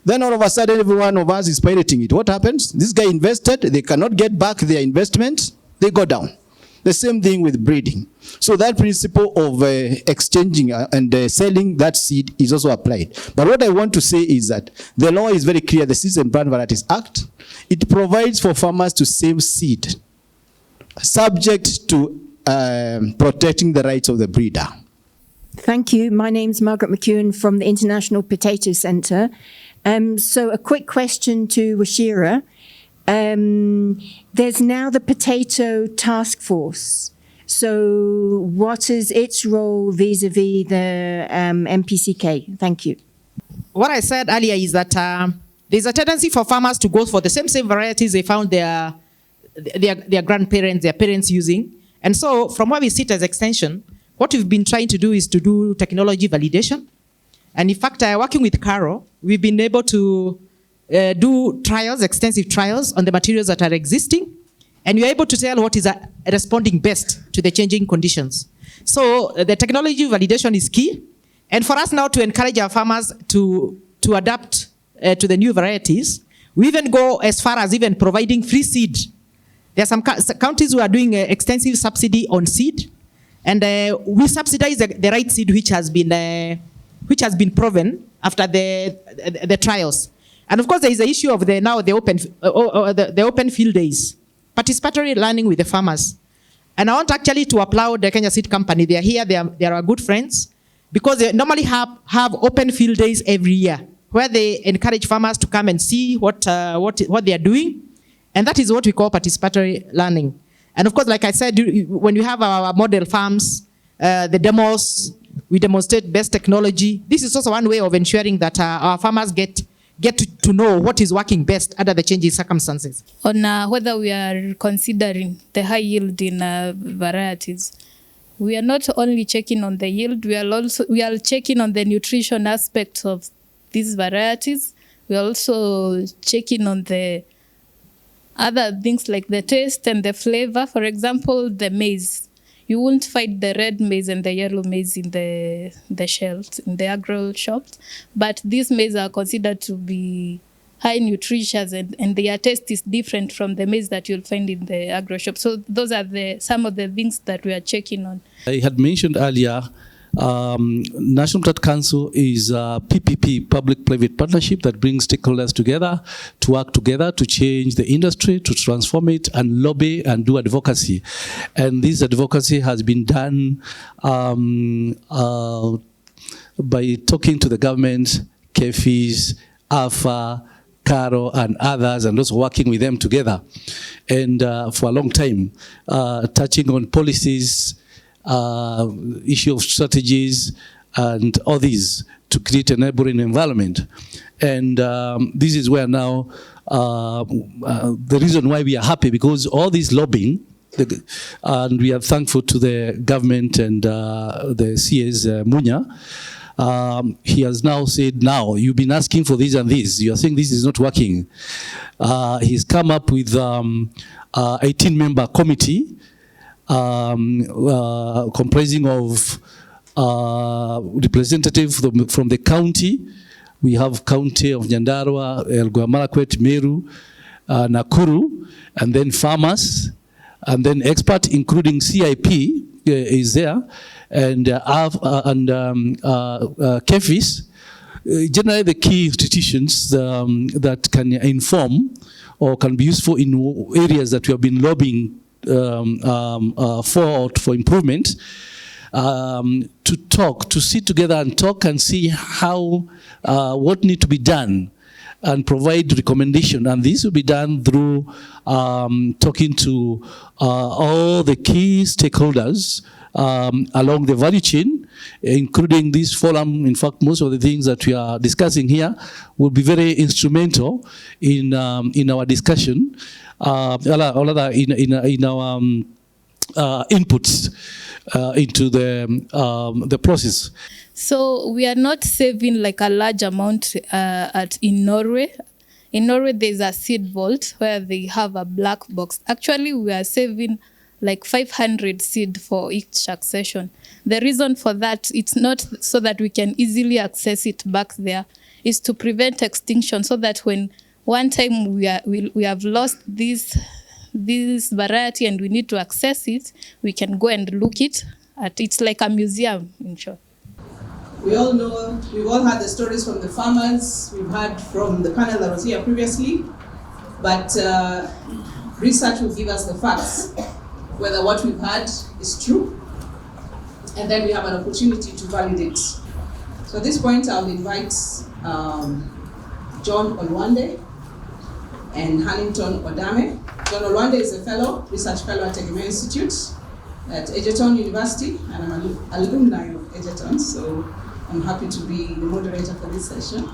Then all of a sudden, every one of us is pirating it. What happens? This guy invested, they cannot get back their investment, they go down. The same thing with breeding. So that principle of exchanging and selling that seed is also applied. But what I want to say is that the law is very clear, the Seeds and Plant Varieties Act, it provides for farmers to save seed, subject to protecting the rights of the breeder. Thank you. My name's Margaret McEwen from the International Potato Centre. So a quick question to Washira. There's now the potato task force. So what is its role vis-a-vis the MPCK? Thank you. What I said earlier is that there's a tendency for farmers to go for the same varieties they found their grandparents, their parents using. And so from where we sit as Extension, what we've been trying to do is to do technology validation. And in fact, working with Caro, we've been able to do trials, extensive trials on the materials that are existing. And you're able to tell what is responding best to the changing conditions. So the technology validation is key. And for us now to encourage our farmers to adapt to the new varieties, we even go as far as even providing free seed. There are some counties who are doing extensive subsidy on seed. And we subsidize the right seed which has been proven after the trials. And of course, there is the issue of the open field days, participatory learning with the farmers. And I want actually to applaud the Kenya Seed Company. They are here, they are our good friends, because they normally have open field days every year, where they encourage farmers to come and see what they are doing. And that is what we call participatory learning. And of course, like I said, when you have our model farms, the demos, we demonstrate best technology. This is also one way of ensuring that our farmers get to know what is working best under the changing circumstances. On whether we are considering the high yield in varieties, we are not only checking on the yield, we are checking on the nutrition aspects of these varieties. We are also checking on the other things like the taste and the flavor. For example, the maize. You won't find the red maize and the yellow maize in the shelves, in the agro shops. But these maize are considered to be high nutritious, and their taste is different from the maize that you'll find in the agro shop. So those are some of the things that we are checking on. I had mentioned earlier, National Plant Council is a PPP, public-private partnership, that brings stakeholders together to work together to change the industry, to transform it, and lobby and do advocacy. And this advocacy has been done by talking to the government, KEFIS, AFA, Caro, and others, and also working with them together. And for a long time, touching on policies, issue of strategies, and all these to create a neighboring environment. And this is where now the reason why we are happy, because all this lobbying, and we are thankful to the government and the CS Munya. He has now said, now you've been asking for this and this, you are saying this is not working. He's come up with 18-member committee comprising of representatives from the county. We have county of Nyandarua, Elgeyo Marakwet, Meru, Nakuru, and then farmers, and then expert, including CIP is there, and KEFIS. Generally, the key institutions that can inform or can be useful in areas that we have been lobbying for improvement, to sit together and talk and see how what need to be done and provide recommendation. And this will be done through talking to all the key stakeholders along the value chain, including this forum. In fact, most of the things that we are discussing here will be very instrumental in our discussion, in our inputs into the process. So we are not saving like a large amount in Norway. In Norway, there's a seed vault where they have a black box. Actually, we are saving like 500 seed for each succession. The reason for that, it's not so that we can easily access it back there, is to prevent extinction, so that when one time we have lost this variety and we need to access it, we can go and look it at. It's like a museum, in short. We all know, we've all heard the stories from the farmers, we've heard from the panel that was here previously, but research will give us the facts, whether what we've heard is true, and then we have an opportunity to validate. So at this point, I'll invite John Olwande, and Hannington Odame. John Olwande is a fellow, research fellow at Tegemeo Institute at Egerton University, and I'm an alumni of Egerton, so I'm happy to be the moderator for this session.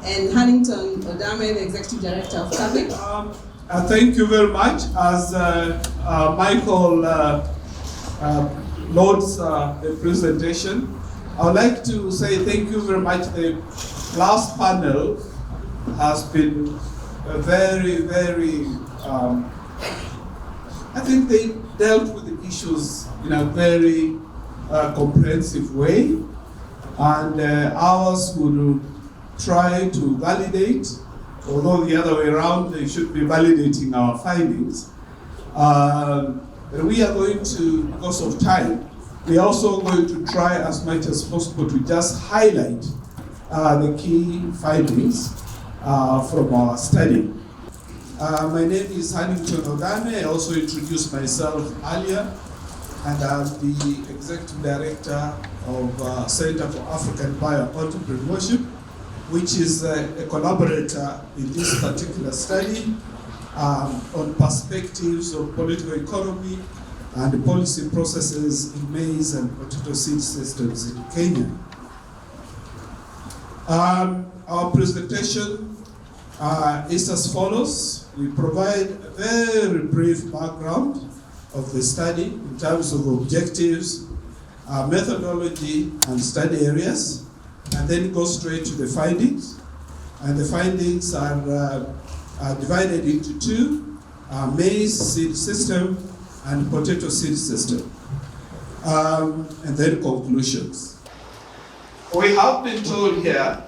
And Hannington Odame, the Executive Director of Agri. Thank you very much. As Michael loads the presentation, I would like to say thank you very much. The last panel has been very, very, I think they dealt with the issues in a very comprehensive way, and ours would try to validate, although the other way around, they should be validating our findings. We are going to, because of time, we are also going to try as much as possible to just highlight the key findings from our study. My name is Hannington Odame. I also introduced myself earlier, and I'm the Executive Director of Center for African Bio-Entrepreneurship, which is a collaborator in this particular study on perspectives of political economy and policy processes in maize and potato seed systems in Kenya. Our presentation is as follows. We provide a very brief background of the study in terms of objectives, methodology, and study areas, and then go straight to the findings. And the findings are divided into two, maize seed system and potato seed system. And then conclusions. We have been told here,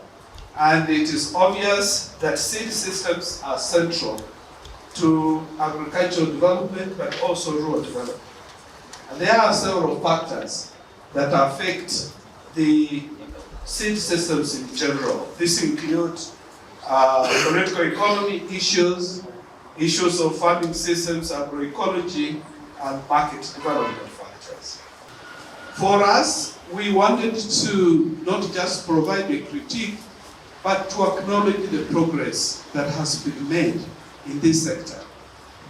and it is obvious, that seed systems are central to agricultural development, but also rural development. And there are several factors that affect the seed systems in general. This includes political economy issues, issues of farming systems, agroecology, and market development factors. For us, we wanted to not just provide a critique, but to acknowledge the progress that has been made in this sector.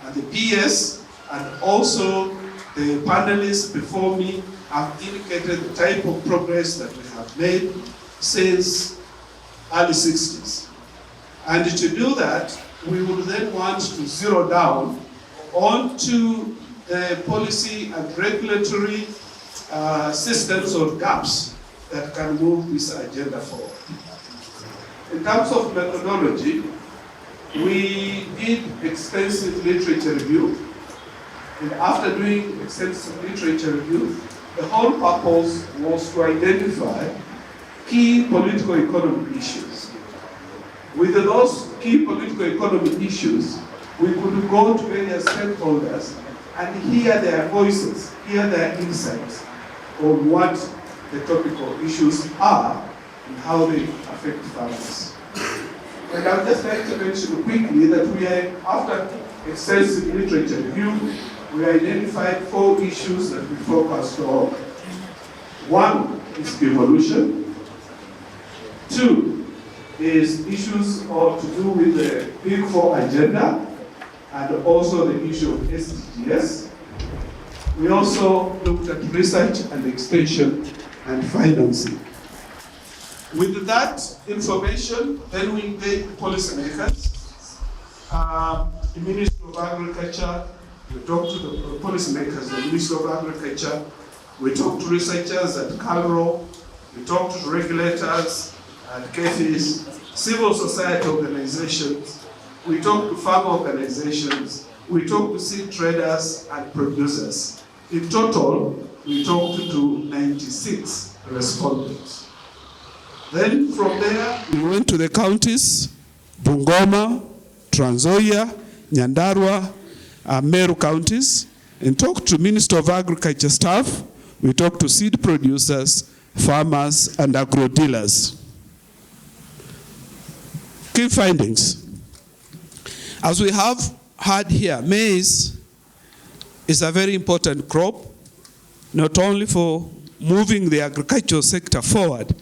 And the PS and also the panelists before me have indicated the type of progress that we have made since early 60s. And to do that, we would then want to zero down onto the policy and regulatory systems or gaps that can move this agenda forward. In terms of methodology, we did extensive literature review, and after doing extensive literature review, the whole purpose was to identify key political economy issues. With those key political economy issues, we could go to various stakeholders and hear their voices, hear their insights on what the topical issues are and how they affect farmers. And I would just like to mention quickly that we are, after extensive literature review, we identified 4 issues that we focused on. 1 is evolution. 2 is issues to do with the Big 4 agenda and also the issue of SDGs. We also looked at research and extension and financing. With that information, then we engaged policymakers. The Ministry of Agriculture, we talked to the policymakers, the Ministry of Agriculture, we talked to researchers at CALRO, we talked to regulators at KEFIS, civil society organizations, we talked to farm organizations, we talked to seed traders and producers. In total, we talked to 96 respondents. Then from there, we went to the counties, Bungoma, Trans Nzoia, Nyandarua, Meru counties, and talked to Minister of Agriculture staff. We talked to seed producers, farmers, and agro dealers. Key findings. As we have heard here, maize is a very important crop, not only for moving the agricultural sector forward.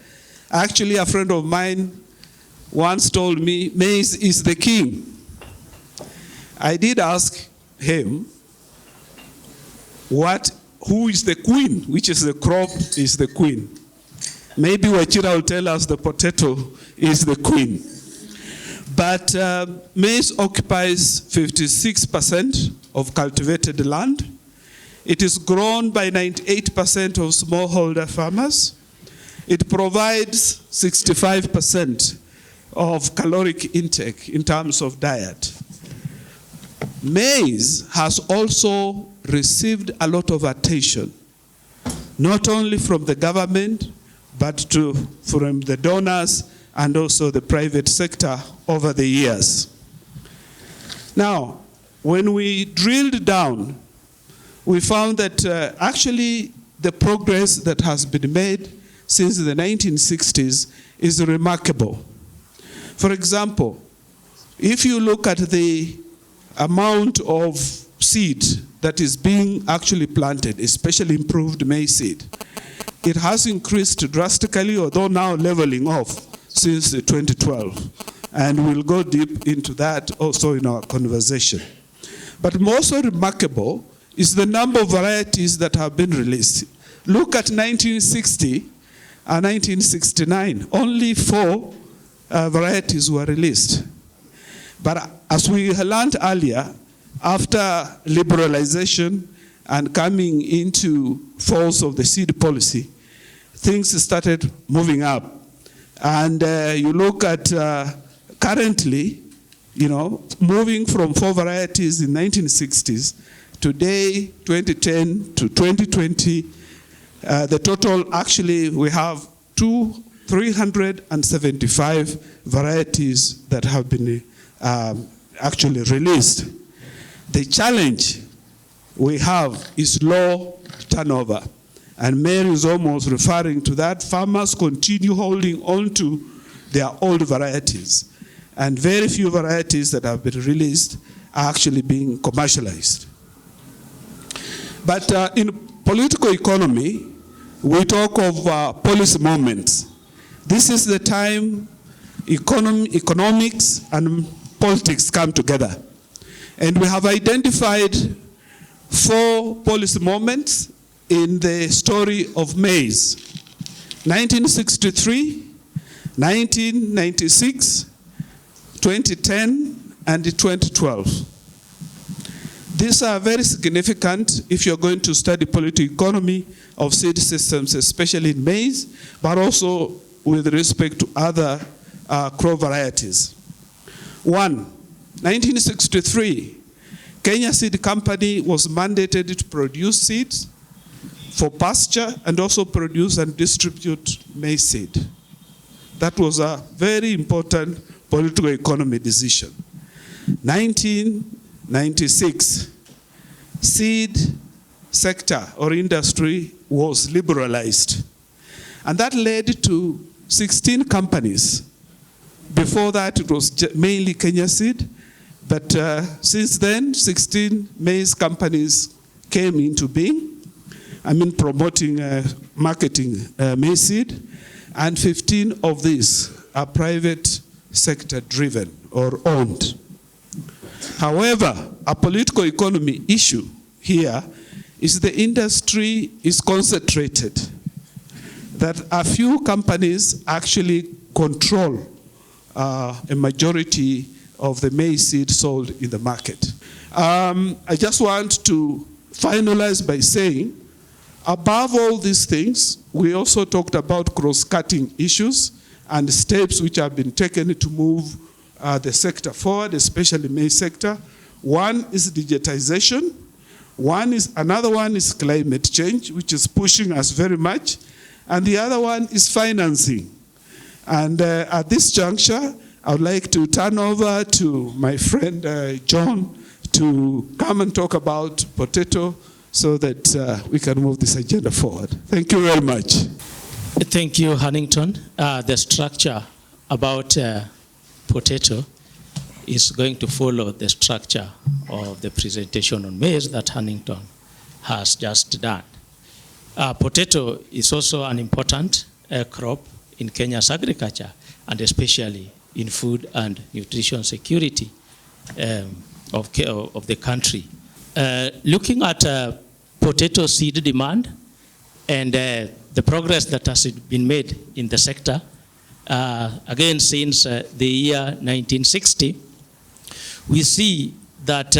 Actually, a friend of mine once told me, maize is the king. I did ask him who is the queen, which is the crop is the queen. Maybe Wachira will tell us the potato is the queen. But maize occupies 56% of cultivated land. It is grown by 98% of smallholder farmers. It provides 65% of caloric intake in terms of diet. Maize has also received a lot of attention, not only from the government, but from the donors and also the private sector over the years. Now, when we drilled down, we found that actually the progress that has been made since the 1960s is remarkable. For example, if you look at the amount of seed that is being actually planted, especially improved maize seed, it has increased drastically, although now leveling off since 2012. And we'll go deep into that also in our conversation. But more so remarkable is the number of varieties that have been released. Look at 1960 and 1969. Only 4 varieties were released. But as we learned earlier, after liberalization and coming into force of the seed policy, things started moving up. And you look at currently, moving from 4 varieties in 1960s, today, 2010 to 2020, the total actually we have 375 varieties that have been actually released. The challenge we have is low turnover. And Mary is almost referring to that. Farmers continue holding on to their old varieties. And very few varieties that have been released are actually being commercialized. But in political economy, we talk of policy moments. This is the time economics and politics come together. And we have identified 4 policy moments in the story of maize: 1963, 1996, 2010, and 2012. These are very significant if you're going to study political economy of seed systems, especially in maize, but also with respect to other crop varieties. 1963, Kenya Seed Company was mandated to produce seeds for pasture and also produce and distribute maize seed. That was a very important political economy decision. 1996, seed sector or industry was liberalized. And that led to 16 companies. Before that, it was mainly Kenya Seed. But since then, 16 maize companies came into being. Promoting, marketing maize seed. And 15 of these are private sector driven or owned. However, a political economy issue here is the industry is concentrated, that a few companies actually control a majority of the maize seed sold in the market. I just want to finalize by saying, above all these things, we also talked about cross-cutting issues and steps which have been taken to move the sector forward, especially maize sector. One is digitization. Another one is climate change, which is pushing us very much. And the other one is financing. And at this juncture, I would like to turn over to my friend John to come and talk about potato so that we can move this agenda forward. Thank you very much. Thank you, Huntington. The structure about potato is going to follow the structure of the presentation on maize that Huntington has just done. Potato is also an important crop in Kenya's agriculture, and especially in food and nutrition security. the country. Looking at potato seed demand and the progress that has been made in the sector, again since the year 1960, we see that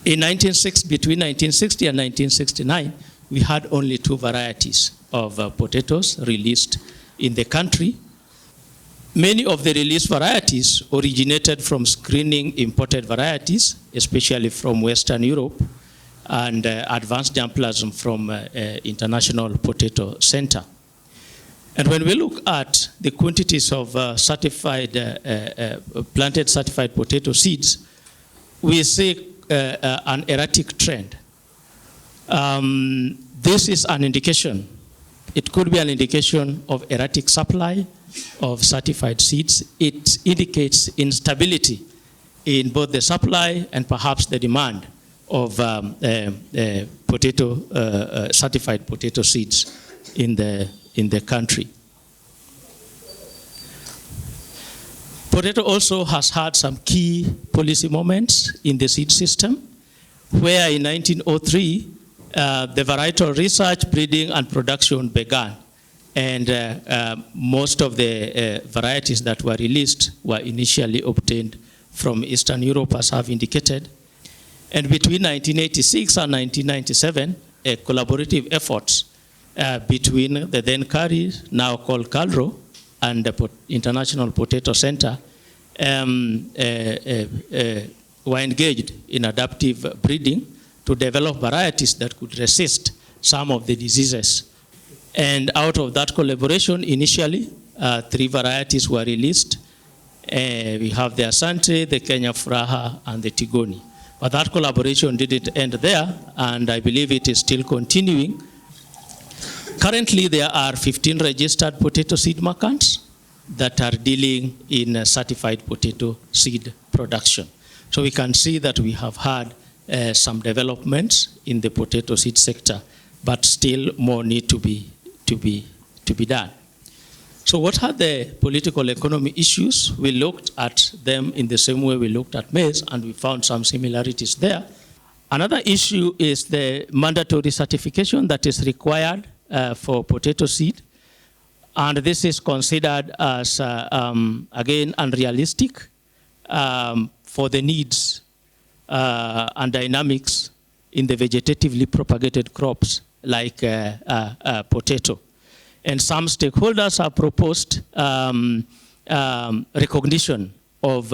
between 1960 and 1969, we had only 2 varieties of potatoes released in the country. Many of the released varieties originated from screening imported varieties, especially from Western Europe, and advanced germplasm from International Potato Center. And when we look at the quantities of planted certified potato seeds, we see an erratic trend. This is an indication. It could be an indication of erratic supply of certified seeds. It indicates instability in both the supply and perhaps the demand of certified potato seeds in the country. Potato also has had some key policy moments in the seed system, where in 1903, the varietal research, breeding, and production began. And most of the varieties that were released were initially obtained from Eastern Europe, as I've indicated. And between 1986 and 1997, collaborative efforts between the then CARI, now called CALRO, and the International Potato Center were engaged in adaptive breeding to develop varieties that could resist some of the diseases. And out of that collaboration, initially, 3 varieties were released. We have the Asante, the Kenya Furaha, and the Tigoni. But that collaboration didn't end there, and I believe it is still continuing. Currently, there are 15 registered potato seed merchants that are dealing in certified potato seed production. So we can see that we have had some developments in the potato seed sector, but still more need to be done. So what are the political economy issues? We looked at them in the same way we looked at maize, and we found some similarities there. Another issue is the mandatory certification that is required for potato seed. And this is considered as, again, unrealistic for the needs and dynamics in the vegetatively propagated crops like potato. And some stakeholders have proposed recognition of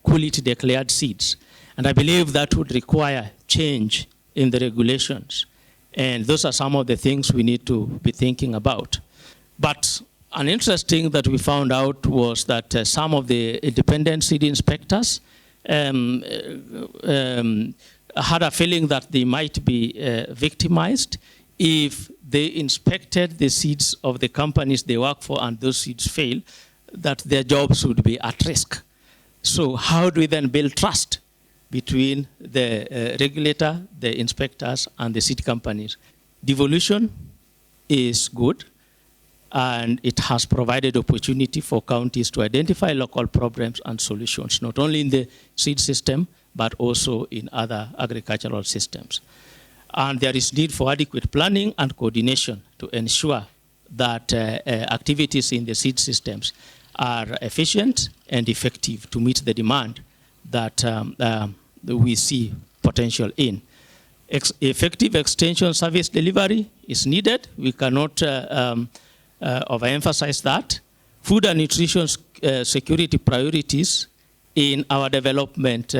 quality declared seeds. And I believe that would require change in the regulations. And those are some of the things we need to be thinking about. But an interesting that we found out was that some of the independent seed inspectors had a feeling that they might be victimized if they inspected the seeds of the companies they work for and those seeds fail, that their jobs would be at risk. So how do we then build trust between the regulator, the inspectors, and the seed companies? Devolution is good, and it has provided opportunity for counties to identify local problems and solutions, not only in the seed system, but also in other agricultural systems. And there is need for adequate planning and coordination to ensure that activities in the seed systems are efficient and effective to meet the demand that we see potential in. Effective extension service delivery is needed. We cannot overemphasize that. Food and nutrition security priorities in our development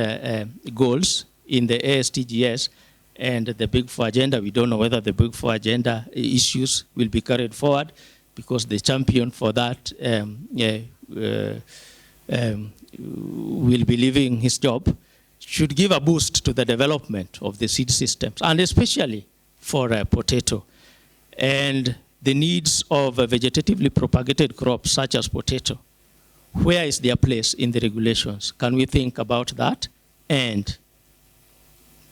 goals in the ASTGS and the Big Four agenda. We don't know whether the Big Four agenda issues will be carried forward, because the champion for that will be leaving his job, should give a boost to the development of the seed systems, and especially for potato. And the needs of vegetatively propagated crops such as potato. Where is their place in the regulations? Can we think about that? And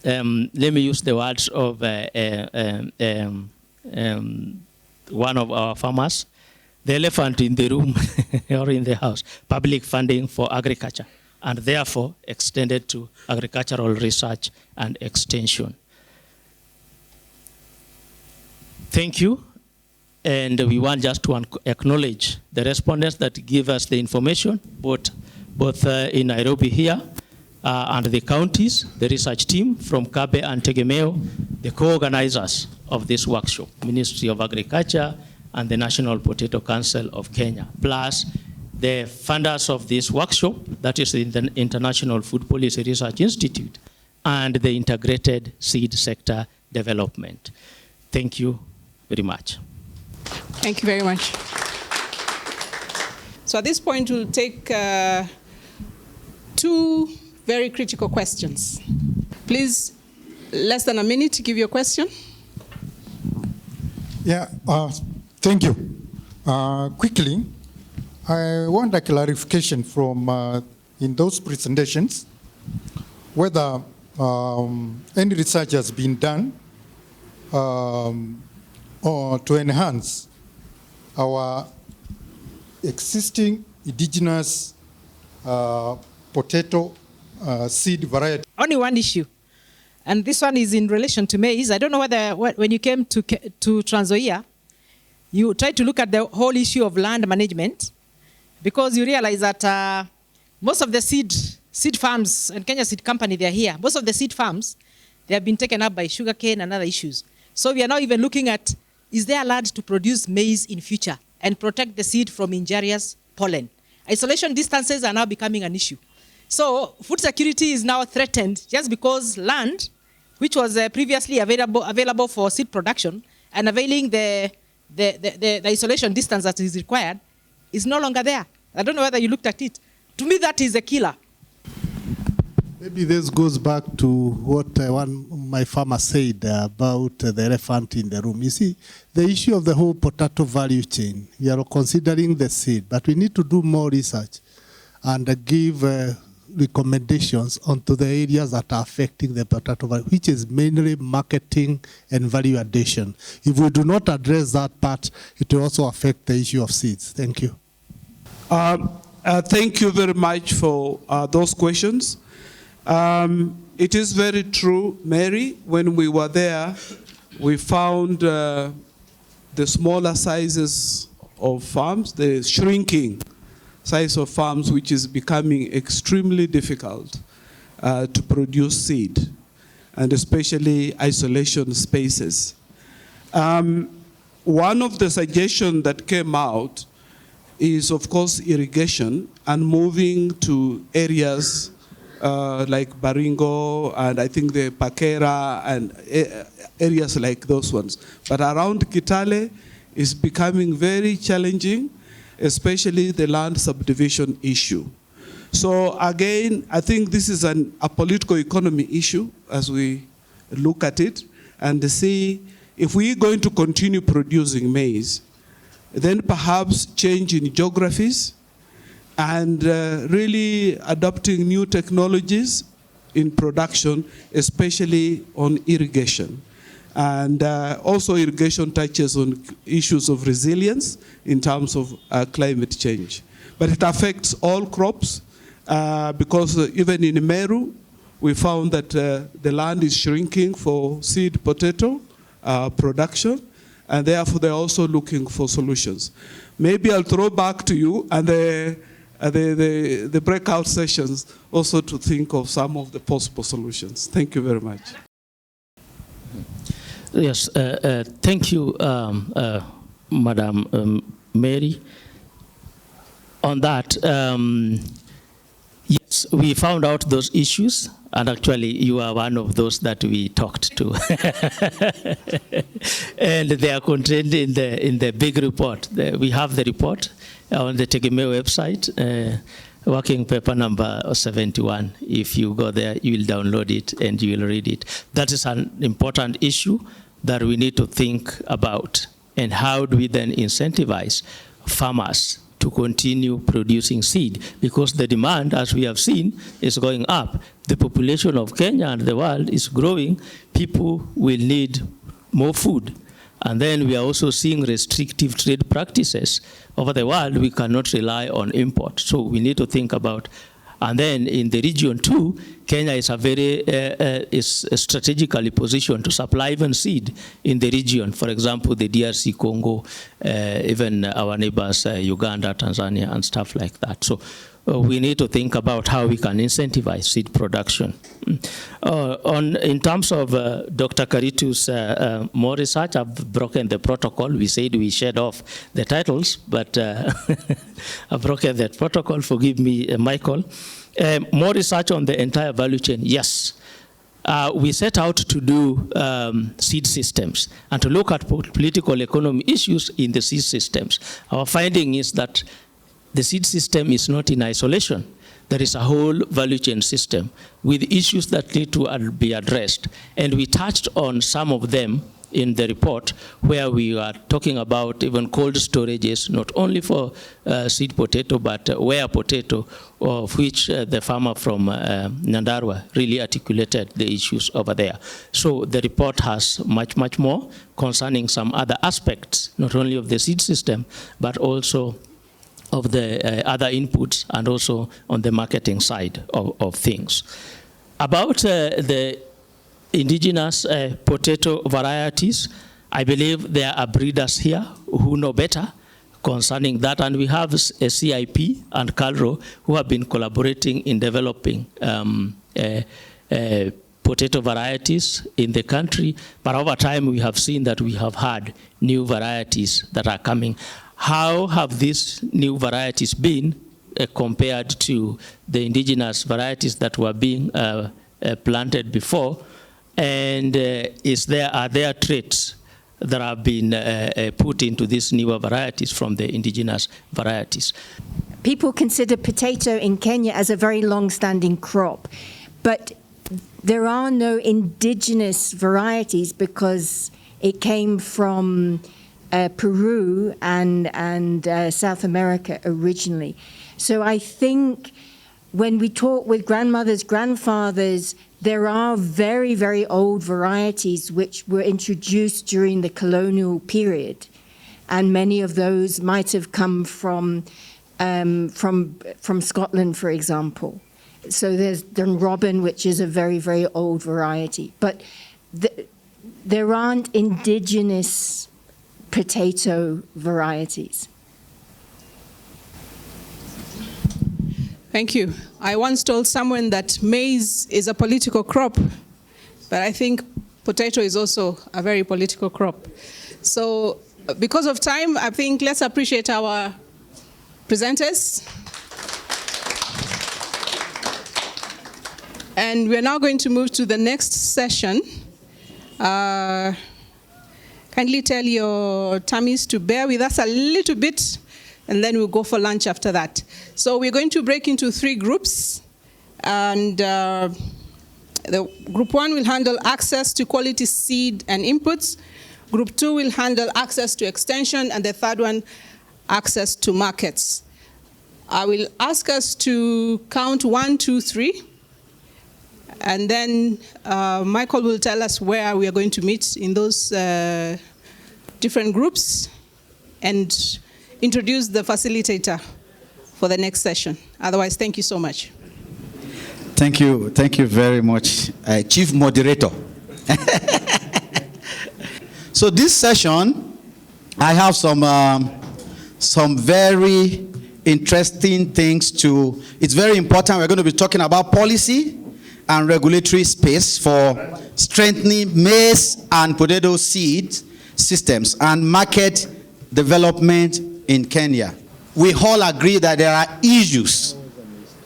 let me use the words of one of our farmers, the elephant in the room or in the house, public funding for agriculture. and therefore extended to agricultural research and extension. Thank you. And we want just to acknowledge the respondents that give us the information, both in Nairobi here and the counties, the research team from Kabe and Tegemeo, the co-organizers of this workshop, Ministry of Agriculture and the National Potato Council of Kenya, plus the funders of this workshop, that is the International Food Policy Research Institute, and the Integrated Seed Sector Development. Thank you very much. Thank you very much. So at this point, we'll take two very critical questions. Please, less than a minute to give your question. Yeah, thank you. Quickly, I want a clarification from in those presentations whether any research has been done or to enhance our existing indigenous potato seed variety. Only one issue, and this one is in relation to maize. I don't know whether when you came to Trans Nzoia, you tried to look at the whole issue of land management, because you realize that most of the seed farms and Kenya Seed Company, they're here. Most of the seed farms, they have been taken up by sugarcane and other issues. So we are now even looking at, is there land to produce maize in future and protect the seed from injurious pollen? Isolation distances are now becoming an issue. So food security is now threatened just because land, which was previously available for seed production and availing the isolation distance that is required, is no longer there. I don't know whether you looked at it. To me, that is a killer. Maybe this goes back to what my farmer said about the elephant in the room. You see, the issue of the whole potato value chain, we are considering the seed, but we need to do more research and give recommendations onto the areas that are affecting the potato value, which is mainly marketing and value addition. If we do not address that part, it will also affect the issue of seeds. Thank you. Thank you very much for those questions. It is very true, Mary, when we were there, we found the smaller sizes of farms, the shrinking size of farms, which is becoming extremely difficult to produce seed, and especially isolation spaces. One of the suggestions that came out is, of course, irrigation and moving to areas like Baringo and I think the Pakera and areas like those ones. But around Kitale is becoming very challenging, especially the land subdivision issue. So again, I think this is a political economy issue as we look at it and see if we're going to continue producing maize, then perhaps change in geographies and really adopting new technologies in production, especially on irrigation. And also irrigation touches on issues of resilience in terms of climate change. But it affects all crops because even in Meru, we found that the land is shrinking for seed potato production, and therefore they're also looking for solutions. Maybe I'll throw back to you and the breakout sessions also to think of some of the possible solutions. Thank you very much. Yes, thank you, Madam Mary. On that, yes, we found out those issues, and actually you are one of those that we talked to. And they are contained in the big report. We have the report on the Tegemeo website, working paper number 71. If you go there, you will download it and you will read it. That is an important issue that we need to think about. And how do we then incentivize farmers to continue producing seed? Because the demand, as we have seen, is going up. The population of Kenya and the world is growing. People will need more food. And then we are also seeing restrictive trade practices over the world. We cannot rely on import. So we need to think about And then in the region too, Kenya is is strategically positioned to supply even seed in the region. For example, the DRC Congo, even our neighbors, Uganda, Tanzania, and stuff like that. So we need to think about how we can incentivize seed production. In terms of Dr. Karitu's more research, I've broken the protocol. We said we shed off the titles, but I've broken that protocol. Forgive me, Michael. More research on the entire value chain, yes. We set out to do seed systems and to look at political economy issues in the seed systems. Our finding is that the seed system is not in isolation. There is a whole value chain system with issues that need to be addressed. And we touched on some of them in the report, where we are talking about even cold storages, not only for seed potato, but ware potato, of which the farmer from Nyandarua really articulated the issues over there. So the report has much, much more concerning some other aspects, not only of the seed system, but also of the other inputs, and also on the marketing side of things. About the indigenous potato varieties, I believe there are breeders here who know better concerning that, and we have a CIP and CALRO who have been collaborating in developing potato varieties in the country, but over time we have seen that we have had new varieties that are coming. How have these new varieties been compared to the indigenous varieties that were being planted before? And are there traits that have been put into these newer varieties from the indigenous varieties? People consider potato in Kenya as a very long-standing crop, but there are no indigenous varieties because it came from Peru and South America originally. So I think when we talk with grandmothers, grandfathers, there are very, very old varieties which were introduced during the colonial period, and many of those might have come from Scotland, for example. So there's Dunrobin, which is a very, very old variety, but there aren't indigenous potato varieties. Thank you. I once told someone that maize is a political crop, but I think potato is also a very political crop. So because of time, I think let's appreciate our presenters. And we're now going to move to the next session. Kindly tell your tummies to bear with us a little bit, and then we'll go for lunch after that. So we're going to break into 3 groups. And the group 1 will handle access to quality seed and inputs. Group 2 will handle access to extension, and the third one, access to markets. I will ask us to count 1, 2, 3. And then Michael will tell us where we are going to meet in those different groups and introduce the facilitator for the next session. Otherwise, thank you so much. Thank you very much, Chief Moderator. So this session, I have some very interesting things to. It's very important. We're going to be talking about policy and regulatory space for strengthening maize and potato seed systems and market development in Kenya. We all agree that there are issues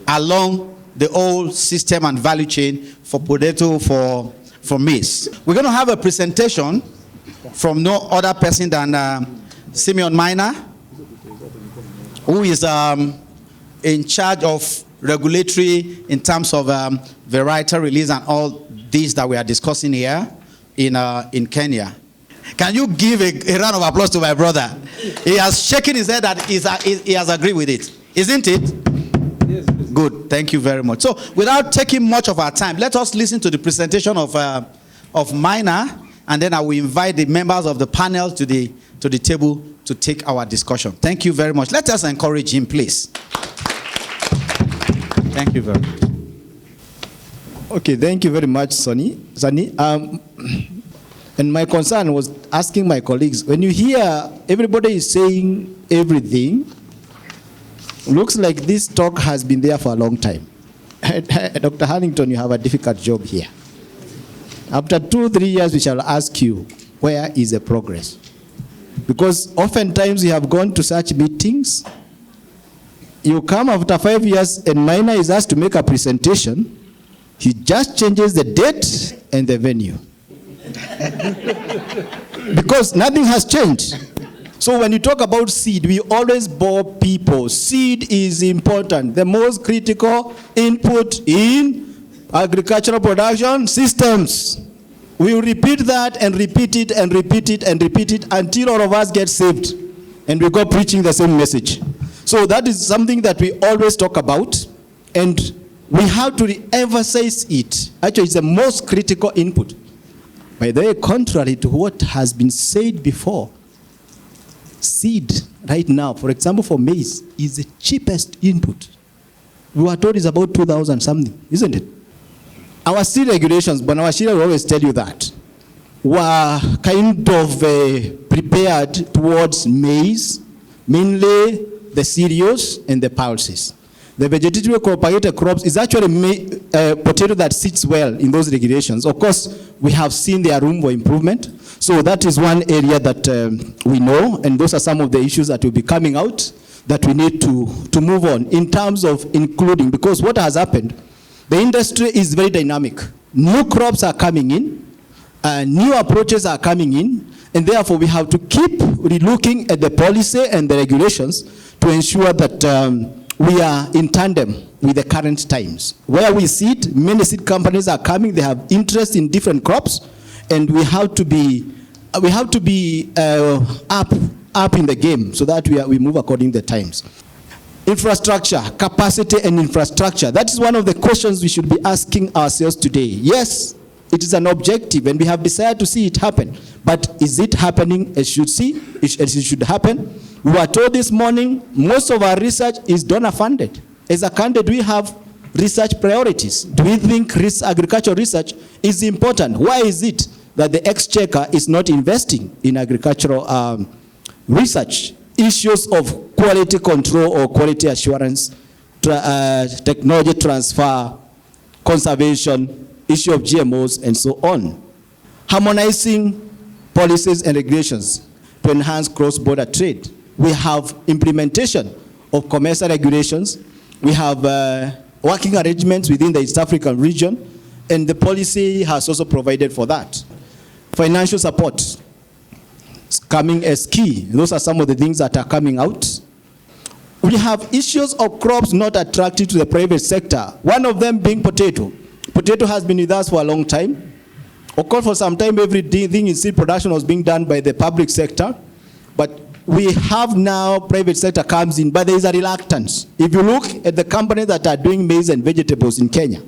along the whole system and value chain for potato, for maize. We're going to have a presentation from no other person than Simeon Minor, who is in charge of regulatory in terms of varietal release and all these that we are discussing here in Kenya. Can you give a round of applause to my brother? He has shaken his head that he has agreed with it. Isn't it? Yes. Good. Thank you very much. So without taking much of our time, let us listen to the presentation of Minor, and then I will invite the members of the panel to the table to take our discussion. Thank you very much. Let us encourage him, please. Thank you very much. Okay, thank you very much, Sunny. And my concern was asking my colleagues, when you hear everybody is saying everything, looks like this talk has been there for a long time. Dr. Hannington, you have a difficult job here. After 2-3 years, we shall ask you, where is the progress? Because oftentimes you have gone to such meetings, you come after 5 years and Minor is asked to make a presentation, he just changes the date and the venue. Because nothing has changed. So when you talk about seed, we always bore people. Seed is important. The most critical input in agricultural production systems. We will repeat that and repeat it and repeat it and repeat it until all of us get saved and we go preaching the same message. So that is something that we always talk about, and we have to re-emphasize it. Actually, it's the most critical input. By the way, contrary to what has been said before, seed right now, for example, for maize, is the cheapest input. We were told it's about 2,000 something, isn't it? Our seed regulations, but our will always tell you that, were kind of prepared towards maize, mainly the cereals and the pulses. The vegetative propagated crops is actually potato that sits well in those regulations. Of course, we have seen their room for improvement. So that is one area that we know, and those are some of the issues that will be coming out that we need to move on in terms of including, because what has happened, the industry is very dynamic. New crops are coming in, new approaches are coming in, and therefore we have to keep relooking at the policy and the regulations to ensure that we are in tandem with the current times. Where we sit, many seed companies are coming, they have interest in different crops, and we have to be up in the game so that we move according to the times. Infrastructure, capacity and infrastructure. That is one of the questions we should be asking ourselves today. Yes, it is an objective and we have decided to see it happen. But is it happening as it should happen? We were told this morning, most of our research is donor funded. As a country, do we have research priorities? Do we think agricultural research is important? Why is it that the exchequer is not investing in agricultural research? Issues of quality control or quality assurance, technology transfer, conservation, issue of GMOs, and so on. Harmonizing policies and regulations to enhance cross-border trade. We have implementation of commercial regulations. We have working arrangements within the East African region, and the policy has also provided for that. Financial support is coming as key. Those are some of the things that are coming out. We have issues of crops not attractive to the private sector. One of them being potato. Potato has been with us for a long time. Of course, for some time, everything in seed production was being done by the public sector. But we have now private sector comes in, but there is a reluctance. If you look at the companies that are doing maize and vegetables in Kenya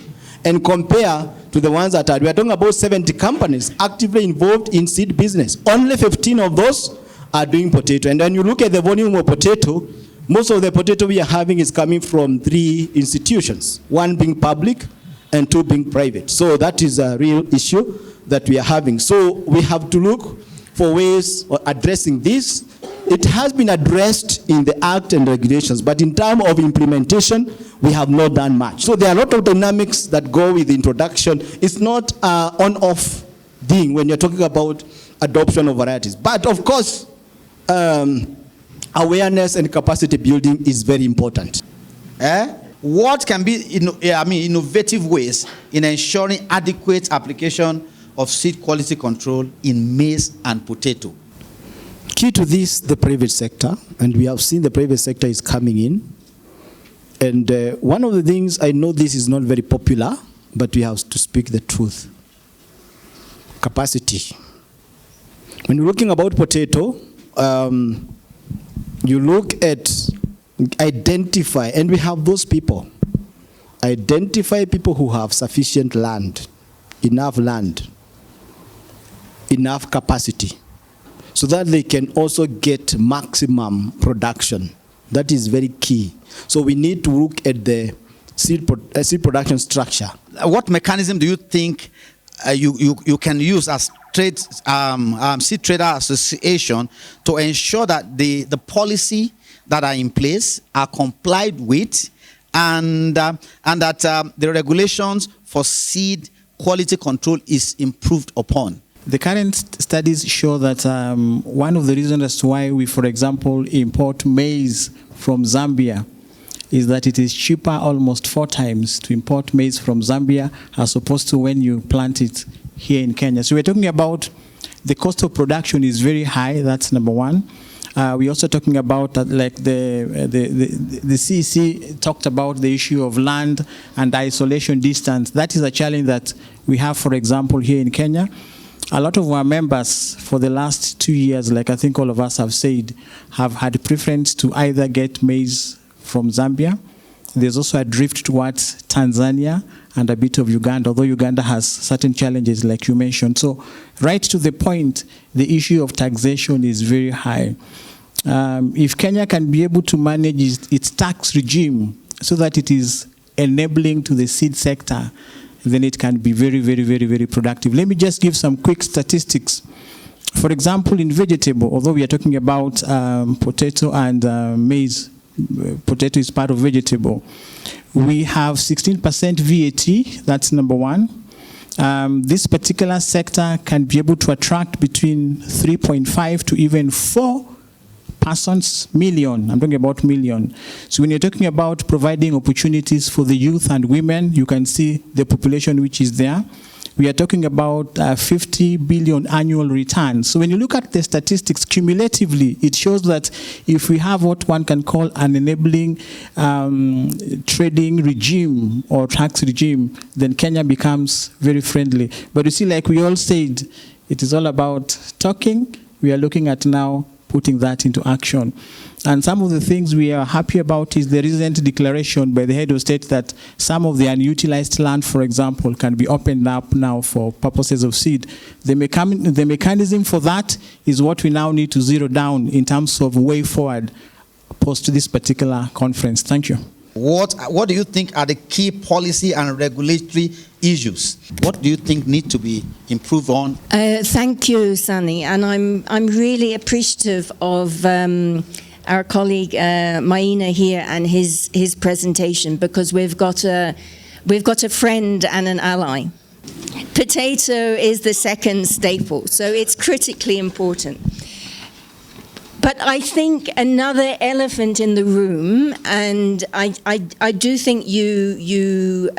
and compare to the ones that we are talking about 70 companies actively involved in seed business. Only 15 of those are doing potato. And when you look at the volume of potato, most of the potato we are having is coming from 3 institutions, 1 being public and 2 being private. So that is a real issue that we are having. So we have to look for ways of addressing this. It has been addressed in the Act and regulations, but in terms of implementation, we have not done much. So there are a lot of dynamics that go with the introduction. It's not an on-off thing when you're talking about adoption of varieties. But of course, awareness and capacity building is very important. What can be innovative ways in ensuring adequate application of seed quality control in maize and potato? Key to this, the private sector, and we have seen the private sector is coming in. And one of the things, I know this is not very popular, but we have to speak the truth. Capacity. When you're looking about potato, you look at identify, and we have those people. Identify people who have sufficient land, enough capacity, so that they can also get maximum production. That is very key. So we need to look at the seed production structure. What mechanism do you think you can use as seed trader association to ensure that the policy that are in place are complied with, and that the regulations for seed quality control is improved upon? The current studies show that one of the reasons as to why we, for example, import maize from Zambia is that it is cheaper almost 4 times to import maize from Zambia as opposed to when you plant it here in Kenya. So we're talking about the cost of production is very high. That's number one. We're also talking about that, like the CEC talked about the issue of land and isolation distance. That is a challenge that we have, for example, here in Kenya. A lot of our members for the last 2 years, like I think all of us have said, have had preference to either get maize from Zambia. There's also a drift towards Tanzania and a bit of Uganda, although Uganda has certain challenges like you mentioned. So right to the point, the issue of taxation is very high. If Kenya can be able to manage its tax regime so that it is enabling to the seed sector, then it can be very, very, very, very productive. Let me just give some quick statistics. For example, in vegetable, although we are talking about potato and maize, potato is part of vegetable. We have 16% VAT, that's number one. This particular sector can be able to attract between 3.5 to even 4 persons million. I'm talking about million. So when you're talking about providing opportunities for the youth and women, you can see the population which is there. We are talking about 50 billion annual returns. So when you look at the statistics cumulatively, it shows that if we have what one can call an enabling trading regime or tax regime, then Kenya becomes very friendly. But you see, like we all said, it is all about talking. We are looking at now putting that into action. And some of the things we are happy about is the recent declaration by the head of state that some of the unutilized land, for example, can be opened up now for purposes of seed. The mechanism for that is what we now need to zero down in terms of way forward post this particular conference. Thank you. What do you think are the key policy and regulatory issues? What do you think need to be improved on? Thank you, Sunny, and I'm really appreciative of our colleague Maina here and his presentation, because we've got a friend and an ally. Potato is the second staple, so it's critically important. But I think another elephant in the room, and I do think you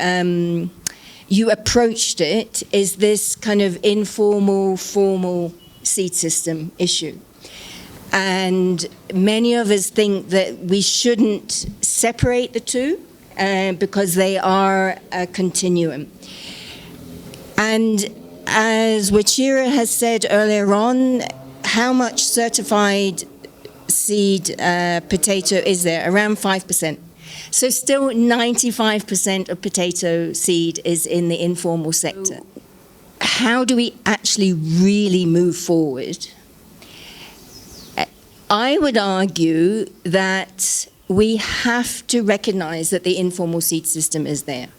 approached it, is this kind of informal, formal seed system issue. And many of us think that we shouldn't separate the two because they are a continuum. And as Wachira has said earlier on, how much certified seed potato is there? Around 5%. So still 95% of potato seed is in the informal sector. How do we actually really move forward? I would argue that we have to recognize that the informal seed system is there.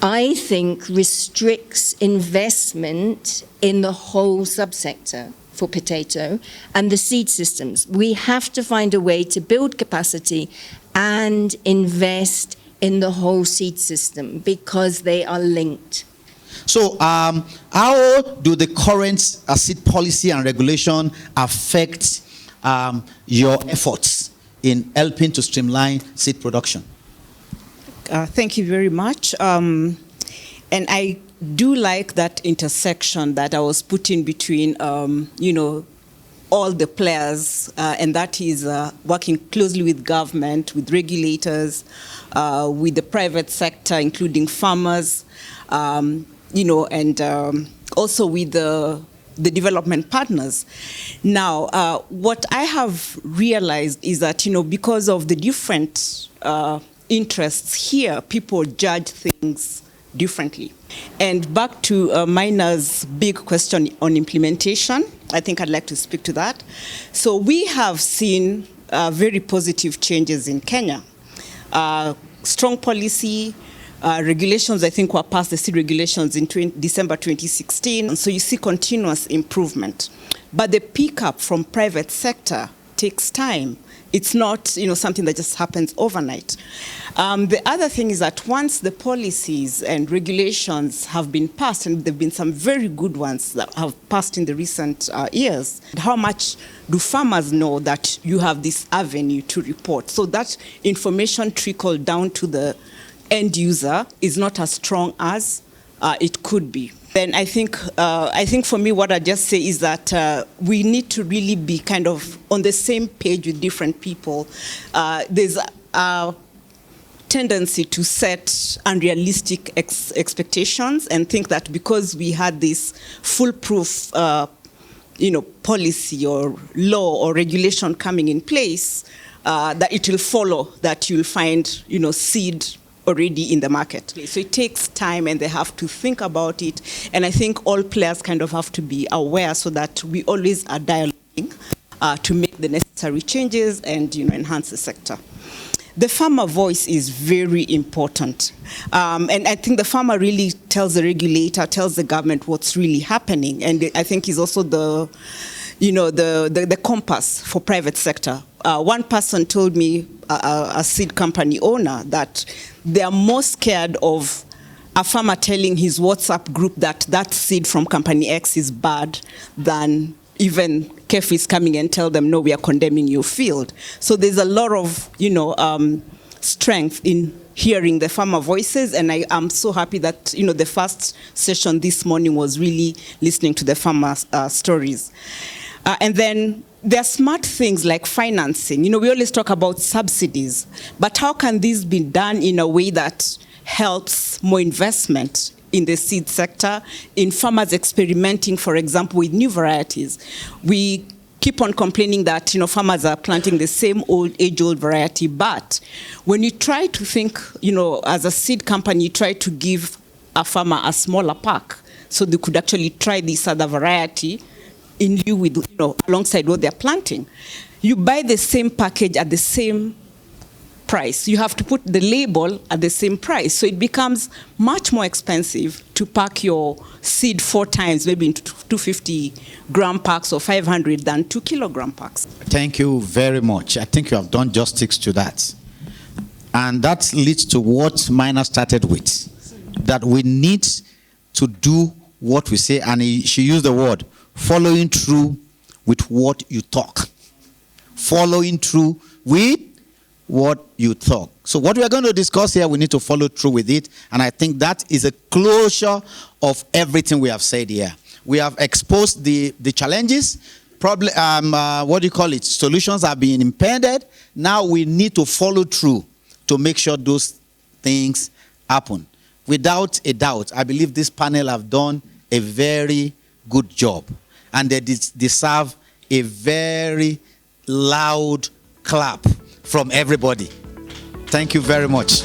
I think restricts investment in the whole subsector for potato and the seed systems. We have to find a way to build capacity and invest in the whole seed system because they are linked. So how do the current seed policy and regulation affect your efforts in helping to streamline seed production? Thank you very much. And I do like that intersection that I was putting between, all the players, and that is working closely with government, with regulators, with the private sector, including farmers, and also with the development partners. Now, what I have realized is that, because of the different interests here, people judge things differently. And back to Mina's big question on implementation, I think I'd like to speak to that. So we have seen very positive changes in Kenya. strong policy. Regulations, I think, were passed, the seed regulations in December 2016. And so you see continuous improvement. But the pickup from private sector takes time. It's not, something that just happens overnight. The other thing is that once the policies and regulations have been passed, and there have been some very good ones that have passed in the recent years, how much do farmers know that you have this avenue to report? So that information trickle down to the end user is not as strong as it could be. Then I think for me, what I just say is that we need to really be kind of on the same page with different people. There's a tendency to set unrealistic expectations and think that because we had this foolproof, policy or law or regulation coming in place, that it will follow that you'll find, seed already in the market. So it takes time and they have to think about it. And I think all players kind of have to be aware so that we always are dialoguing to make the necessary changes and enhance the sector. The farmer voice is very important. And I think the farmer really tells the regulator, tells the government what's really happening. And I think is also the compass for private sector. One person told me, a seed company owner, that they are more scared of a farmer telling his WhatsApp group that seed from company X is bad than even KEF is coming and tell them, no, we are condemning your field. So there's a lot of, strength in hearing the farmer voices, and I am so happy that, the first session this morning was really listening to the farmer stories. And then there are smart things like financing. We always talk about subsidies, but how can this be done in a way that helps more investment in the seed sector, in farmers experimenting, for example, with new varieties? We keep on complaining that farmers are planting the same age-old variety, but when you try to think, as a seed company, you try to give a farmer a smaller pack so they could actually try this other variety in lieu with, alongside what they're planting. You buy the same package at the same price. You have to put the label at the same price. So it becomes much more expensive to pack your seed 4 times, maybe into 250-gram packs or 500 than 2-kilogram packs. Thank you very much. I think you have done justice to that. And that leads to what Mina started with, that we need to do what we say, and she used the word, following through with what you talk. Following through with what you talk. So what we are going to discuss here, we need to follow through with it. And I think that is a closure of everything we have said here. We have exposed the challenges, solutions are being impeded. Now we need to follow through to make sure those things happen. Without a doubt, I believe this panel have done a very good job. And they deserve a very loud clap from everybody. Thank you very much.